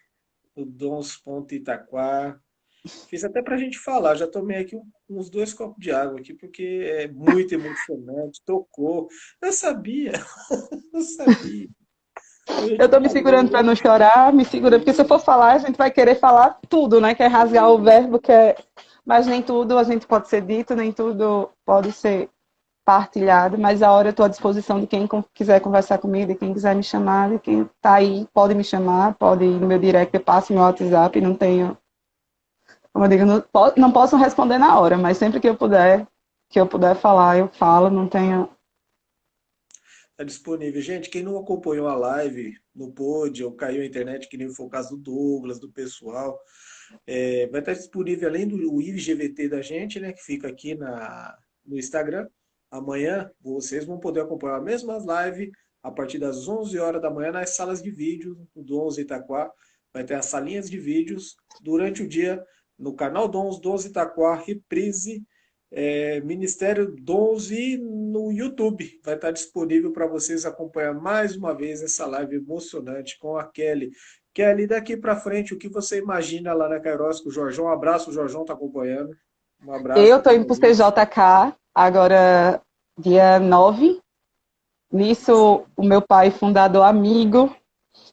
A: no Dons Ponto Itaquá. Fiz até para a gente falar, já tomei aqui uns 2 copos de água aqui, porque é muito emocionante, tocou. Eu sabia, eu sabia. Eu
B: Eu
A: te
B: tô me segurando para
A: falei.
B: não chorar, me segurando, porque se eu for falar, a gente vai querer falar tudo, né? Quer rasgar o verbo, mas nem tudo a gente pode ser dito, nem tudo pode ser partilhado, mas a hora eu estou à disposição de quem quiser conversar comigo, de quem quiser me chamar, de quem está aí, pode me chamar, pode ir no meu direct, eu passo meu WhatsApp, não tenho, como eu digo, não posso responder na hora, mas sempre que eu puder falar, eu falo, não tenho.
A: Está disponível. Gente, quem não acompanhou a live, não pôde, ou caiu a internet, que nem foi o caso do Douglas, do pessoal, vai estar disponível além do IGVT da gente, né, que fica aqui no Instagram. Amanhã vocês vão poder acompanhar a mesma live a partir das 11 horas da manhã nas salas de vídeo do 11 Itaquá. Vai ter as salinhas de vídeos durante o dia no canal Dons 12 Itaquá, reprise Ministério Dons e no YouTube. Vai estar disponível para vocês acompanhar mais uma vez essa live emocionante com a Kelly. Kelly, daqui para frente, o que você imagina lá na Kairos com o Jorjão? Um abraço, o Jorjão está acompanhando. Um abraço
B: Eu
A: para
B: estou indo para o CJK agora, dia 9. Nisso, o meu pai, fundador amigo,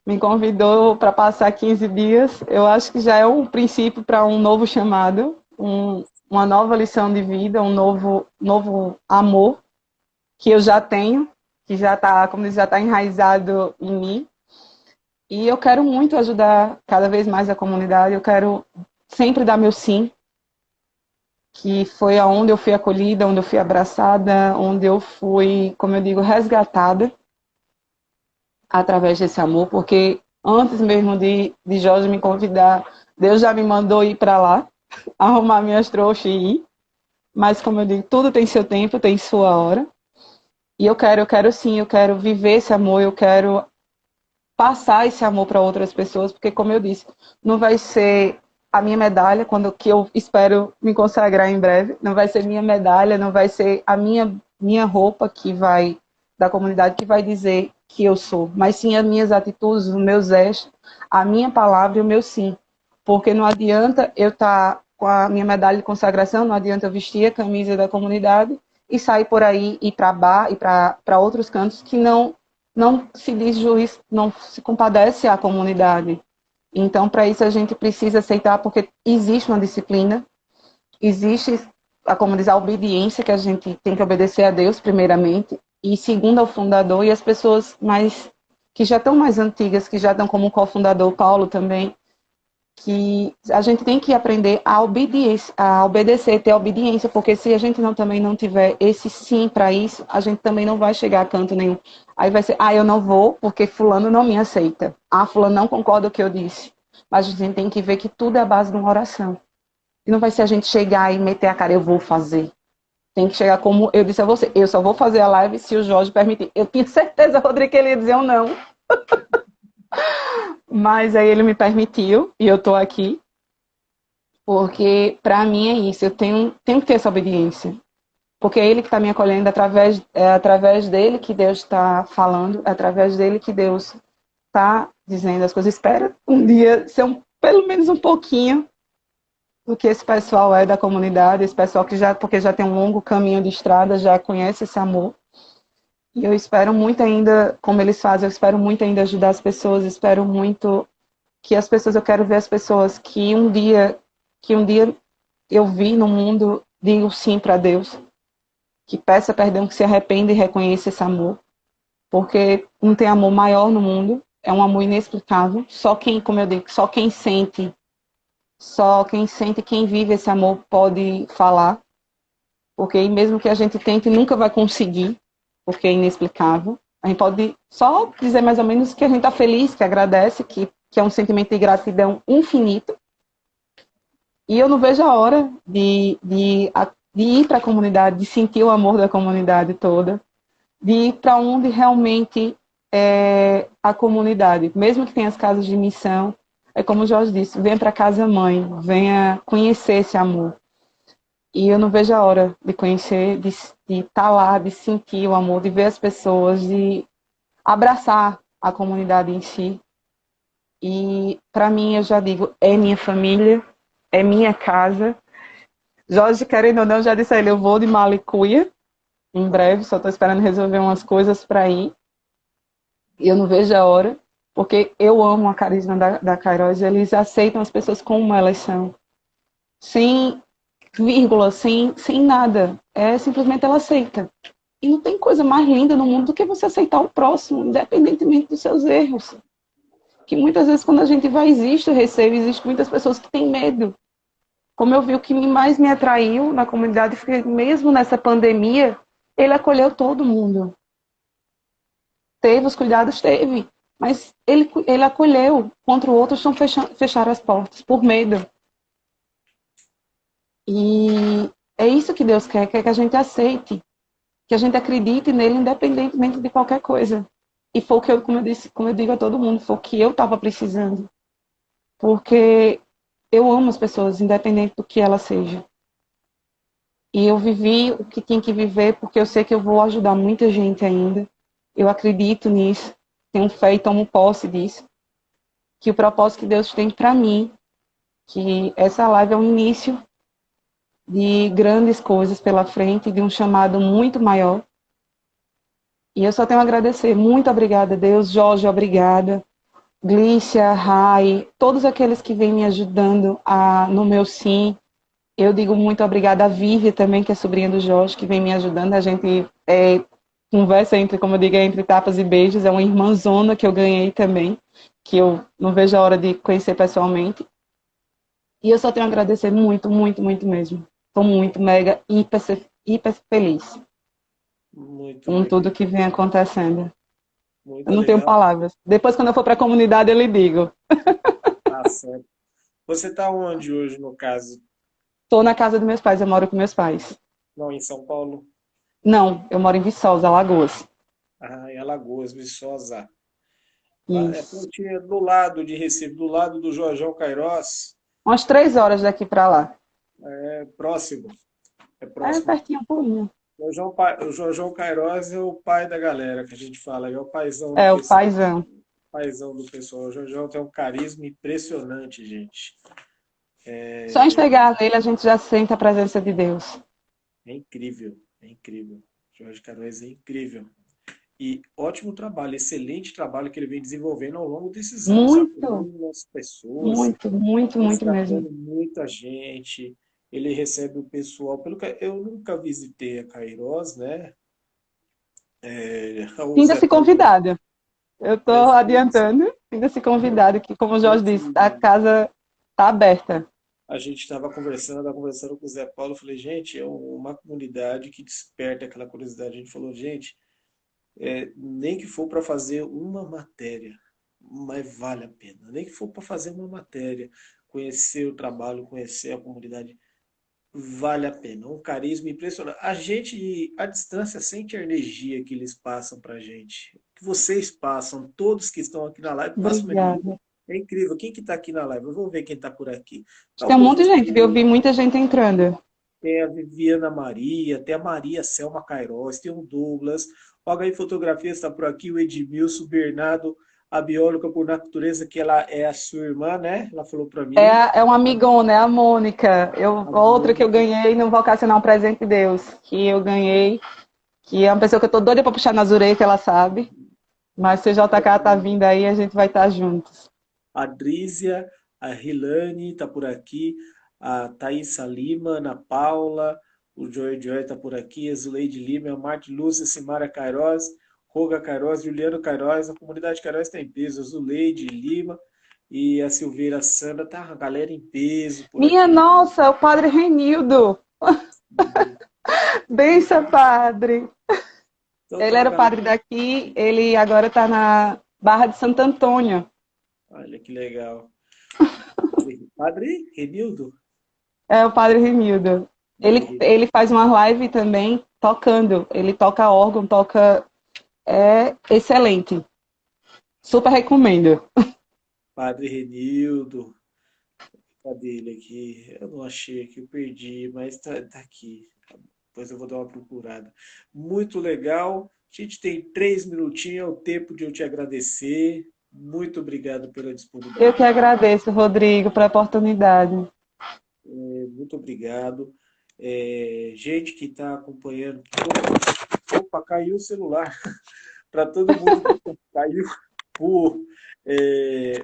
B: me convidou para passar 15 dias. Eu acho que já é um princípio para um novo chamado, uma nova lição de vida, um novo amor que eu já tenho, que já está, como diz, já está enraizado em mim. E eu quero muito ajudar cada vez mais a comunidade. Eu quero sempre dar meu sim, que foi aonde eu fui acolhida, onde eu fui abraçada, onde eu fui, como eu digo, resgatada através desse amor, porque antes mesmo de Jorge me convidar, Deus já me mandou ir para lá, arrumar minhas trouxas e ir. Mas, como eu digo, tudo tem seu tempo, tem sua hora. E eu quero sim, eu quero viver esse amor, eu quero passar esse amor para outras pessoas, porque, como eu disse, não vai ser a minha medalha, que eu espero me consagrar em breve, não vai ser minha medalha, não vai ser a minha roupa da comunidade que vai dizer que eu sou, mas sim as minhas atitudes, os meus gestos, a minha palavra e o meu sim. Porque não adianta eu estar com a minha medalha de consagração, não adianta eu vestir a camisa da comunidade e sair por aí, ir para bar e para outros cantos que não se diz juiz, não se compadece à comunidade. Então, para isso, a gente precisa aceitar, porque existe uma disciplina, existe, como diz, a obediência, que a gente tem que obedecer a Deus, primeiramente, e segundo ao fundador, e as pessoas mais que já estão mais antigas, que já estão como cofundador, Paulo também, que a gente tem que aprender a obediência, a obedecer, ter obediência, porque se a gente não também não tiver esse sim para isso, a gente também não vai chegar a canto nenhum. Aí vai ser, eu não vou porque fulano não me aceita. Fulano não concorda com o que eu disse. Mas a gente tem que ver que tudo é a base de uma oração. E não vai ser a gente chegar e meter a cara, eu vou fazer. Tem que chegar como eu disse a você, eu só vou fazer a live se o Jorge permitir. Eu tinha certeza, Rodrigo, que ele ia dizer um não. Mas aí ele me permitiu e eu tô aqui. Porque para mim é isso, eu tenho que ter essa obediência. Porque é ele que está me acolhendo, é através dele que Deus está falando, é através dele que Deus está dizendo as coisas. Espera um dia ser pelo menos um pouquinho do que esse pessoal é da comunidade, esse pessoal que porque já tem um longo caminho de estrada, já conhece esse amor. E eu espero muito ainda, como eles fazem, eu espero muito ainda ajudar as pessoas, espero muito que as pessoas, eu quero ver as pessoas que um dia eu vi no mundo, digo sim para Deus, que peça perdão, que se arrependa e reconheça esse amor, porque não tem amor maior no mundo, é um amor inexplicável, só quem, como eu digo, só quem sente, quem vive esse amor pode falar, porque mesmo que a gente tente, nunca vai conseguir, porque é inexplicável. A gente pode só dizer mais ou menos que a gente está feliz, que agradece, que é um sentimento de gratidão infinito. E eu não vejo a hora de ir para a comunidade, de sentir o amor da comunidade toda, de ir para onde realmente é a comunidade. Mesmo que tenha as casas de missão, é como o Jorge disse, venha para casa mãe, venha conhecer esse amor. E eu não vejo a hora de conhecer, de estar lá, de sentir o amor, de ver as pessoas, de abraçar a comunidade em si. E para mim, eu já digo, é minha família, é minha casa. Jorge, querendo ou não, já disse a ele, eu vou de Malicuia em breve, só estou esperando resolver umas coisas para ir. E eu não vejo a hora, porque eu amo a carisma da Kairos, eles aceitam as pessoas como elas são, sem vírgula, sem nada. É simplesmente ela aceita. E não tem coisa mais linda no mundo do que você aceitar o próximo, independentemente dos seus erros. Que muitas vezes, quando a gente vai, existe o receio, existe muitas pessoas que têm medo. Como eu vi, o que mais me atraiu na comunidade foi que, mesmo nessa pandemia, ele acolheu todo mundo. Teve os cuidados, teve. Mas ele acolheu. Contra o outro, estão fecharam as portas, por medo. E é isso que Deus quer que a gente aceite. Que a gente acredite nele, independentemente de qualquer coisa. E foi o que como eu disse, como eu digo a todo mundo, foi o que eu estava precisando. Porque eu amo as pessoas, independente do que elas sejam. E eu vivi o que tinha que viver, porque eu sei que eu vou ajudar muita gente ainda. Eu acredito nisso, tenho fé e tomo posse disso. Que o propósito que Deus tem para mim, que essa live é o início de grandes coisas pela frente, de um chamado muito maior. E eu só tenho a agradecer. Muito obrigada, Deus. Jorge, obrigada. Glícia, Rai, todos aqueles que vêm me ajudando no meu sim. Eu digo muito obrigada a Vivi também, que é sobrinha do Jorge, que vem me ajudando. A gente conversa entre, como eu digo, entre tapas e beijos. É uma irmãzona que eu ganhei também, que eu não vejo a hora de conhecer pessoalmente. E eu só tenho a agradecer muito, muito, muito mesmo. Estou muito, mega, hiper feliz
A: Muito
B: com tudo
A: legal.
B: que vem acontecendo. Eu
A: Muito
B: não tenho
A: legal.
B: palavras. Depois, quando eu for para a comunidade, eu lhe digo.
A: Tá certo. Você está onde hoje, no caso?
B: Estou na casa dos meus pais, eu moro com meus pais.
A: Não, em São Paulo?
B: Não, eu moro em Viçosa, Alagoas.
A: Ah, em Alagoas, Viçosa. Lá é
B: Isso.
A: pertinho, do lado de Recife, do lado do Jorjão Cairós.
B: Umas 3 horas daqui para lá.
A: É próximo. É
B: É
A: próximo.
B: pertinho um pouquinho.
A: O Jorjão Cairós é o pai da galera que a gente fala, é o paizão do
B: É, o
A: pessoal.
B: paizão.
A: Paizão do pessoal. O Jorjão tem um carisma impressionante, gente.
B: Só em chegar nele, a gente já sente a presença de Deus.
A: É incrível, é incrível. Jorge Cairós é incrível. E ótimo trabalho, excelente trabalho que ele vem desenvolvendo ao longo desses anos,
B: Muito,
A: acolhendo as pessoas,
B: muito, muito, muito mesmo.
A: resgatando muita gente. Ele recebe o pessoal. Eu nunca visitei a Cairós, né? O Zé
B: Sinta-se
A: Paulo,
B: convidada. Eu
A: é,
B: estou adiantando. Sinta-se convidada, que, como o Jorge disse, a casa está aberta.
A: a gente estava conversando com o Zé Paulo, eu falei, gente, é uma comunidade que desperta aquela curiosidade. A gente falou, gente, nem que for para fazer uma matéria, mas vale a pena. Nem que for para fazer uma matéria, conhecer o trabalho, conhecer a comunidade, vale a pena. Um carisma impressionante. A gente, à distância, sente a energia que eles passam para a gente. Que vocês passam, todos que estão aqui na live, passam uma energia.
B: Obrigada.
A: É incrível. Quem que está aqui na live? Eu vou ver quem está por aqui. Tá o
B: Tem um monte de gente, viu? Eu
A: professor,
B: vi muita gente entrando.
A: tem a Viviana Maria, tem a Maria Selma Cairós, tem o Douglas, o HI Fotografia está por aqui, o Edmilson, o Bernardo, a bióloga por natureza, que ela é a sua irmã, né? Ela falou para mim.
B: É uma amigona, é a Mônica.
A: A
B: Outra que eu
A: Mônica.
B: ganhei no Vocacional Presente de Deus. Que eu ganhei, que é uma pessoa que eu tô doida para puxar nas orelhas, que ela sabe. Mas se o JK tá vindo aí, a gente vai estar juntos.
A: A Drízia, a Rilane está por aqui, a Thaísa Lima, a Ana Paula, o Joy Joy está por aqui, a Zuleide Lima, a Marte Lúcia, Simara Queiroz, Roga Queiroz, Juliano Queiroz, a comunidade Queiroz está em peso, a Zuleide Lima e a Silveira Sandra, tá a galera em peso por
B: Minha
A: aqui.
B: nossa, o padre Renildo. Benção, padre.
A: Então
B: Ele
A: tá a
B: era o
A: galera.
B: padre daqui, ele agora está na Barra de Santo Antônio.
A: Olha que legal. Padre Renildo?
B: É o padre Renildo.
A: Padre
B: Ele faz uma live também tocando. Ele toca órgão, toca. É excelente. Super recomendo.
A: Padre Renildo. Cadê ele aqui? Eu não achei aqui, eu perdi, mas tá aqui. Depois eu vou dar uma procurada. Muito legal. A gente tem 3 minutinhos, é o tempo de eu te agradecer. Muito obrigado pela
B: Eu que
A: disponibilidade.
B: agradeço, Rodrigo, pela oportunidade.
A: Muito obrigado. Gente que está acompanhando. Opa, caiu o celular. Para todo mundo que caiu.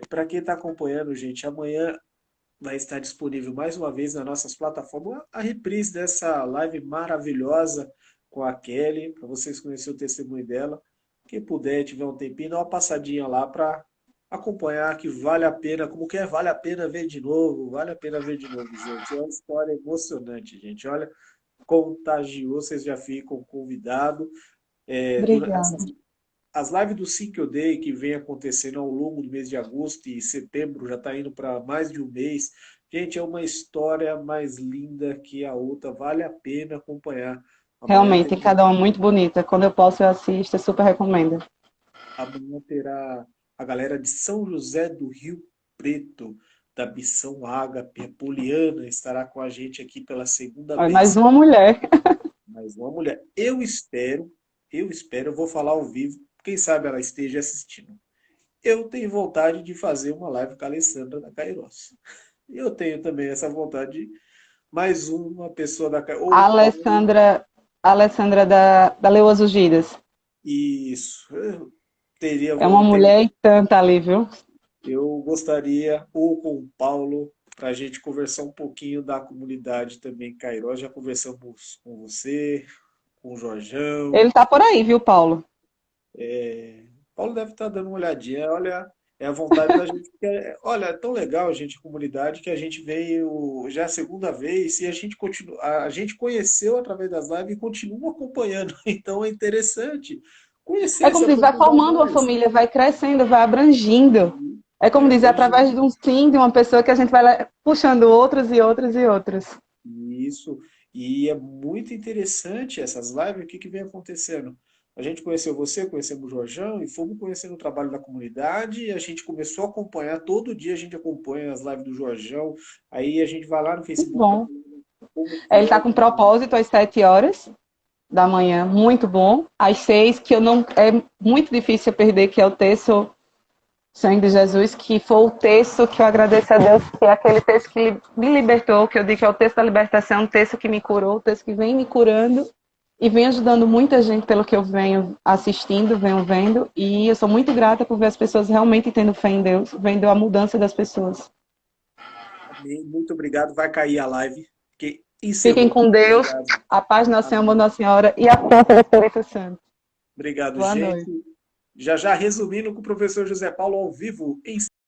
A: Para quem está acompanhando, gente, amanhã vai estar disponível mais uma vez nas nossas plataformas a reprise dessa live maravilhosa com a Kelly, para vocês conhecerem o testemunho dela. Quem puder, tiver um tempinho, dá uma passadinha lá para acompanhar, que vale a pena, como que é, vale a pena ver de novo, vale a pena ver de novo, gente. É uma história emocionante, gente. Olha, contagiou, vocês já ficam convidados.
B: Obrigada.
A: As lives do Sync Day que vem acontecendo ao longo do mês de agosto e setembro, já está indo para mais de um mês. Gente, é uma história mais linda que a outra, vale a pena acompanhar. Amanhã,
B: Realmente, cada uma muito bonita. Quando eu posso, eu assisto, eu super recomendo.
A: amanhã terá a galera de São José do Rio Preto, da Missão Ágape, a Poliana, estará com a gente aqui pela segunda
B: Olha, mais
A: vez.
B: uma mulher.
A: Mais uma mulher. Eu vou falar ao vivo, quem sabe ela esteja assistindo. Eu tenho vontade de fazer uma live com a Alessandra da Kairos. Eu tenho também essa vontade de mais uma pessoa da Kairos. Ou
B: A
A: o Paulo.
B: Alessandra da Leoas Ungidas.
A: Isso. Eu teria,
B: É uma mulher e tanta ali, viu?
A: eu gostaria, ou com o Paulo, para a gente conversar um pouquinho da comunidade também Kairos. Já conversamos com você, com o Jorjão.
B: Ele tá por aí, viu, Paulo?
A: Paulo deve estar dando uma olhadinha. Olha, é a vontade da gente. Olha, é tão legal, gente, a comunidade, que a gente veio já a segunda vez e a gente continua, a gente conheceu através das lives e continua acompanhando. Então é interessante
B: É
A: conhecer, se
B: como diz, vai
A: aprofundar
B: formando uma
A: mais.
B: família, vai crescendo, vai abrangindo. É como
A: Vai
B: dizer, através
A: abranger
B: de um sim, de uma pessoa que a gente vai puxando outros e outros e outros.
A: isso. E é muito interessante essas lives, o que que vem acontecendo? A gente conheceu você, conhecemos o Jorjão e fomos conhecendo o trabalho da comunidade e a gente começou a acompanhar, todo dia a gente acompanha as lives do Jorjão, aí a gente vai lá no
B: Muito
A: Facebook
B: bom.
A: acompanhando como que
B: Ele
A: é
B: está
A: o
B: com
A: trabalho.
B: propósito às 7 horas da manhã, muito bom. Às 6, que eu não. É muito difícil eu perder, que é o texto Sangue de Jesus, que foi o texto que eu agradeço a Deus, que é aquele texto que me libertou, que eu digo que é o texto da libertação, um texto que me curou, um texto que vem me curando e vem ajudando muita gente pelo que eu venho assistindo, venho vendo, e eu sou muito grata por ver as pessoas realmente tendo fé em Deus, vendo a mudança das pessoas.
A: Amém. Muito obrigado. Vai cair a live, que
B: Fiquem
A: encerrou.
B: com Deus,
A: Obrigado.
B: a paz do nosso Senhor,
A: Amém.
B: Nossa Senhora e a força do Espírito Santo.
A: Obrigado,
B: Boa noite.
A: gente. Já já resumindo com o professor José Paulo ao vivo em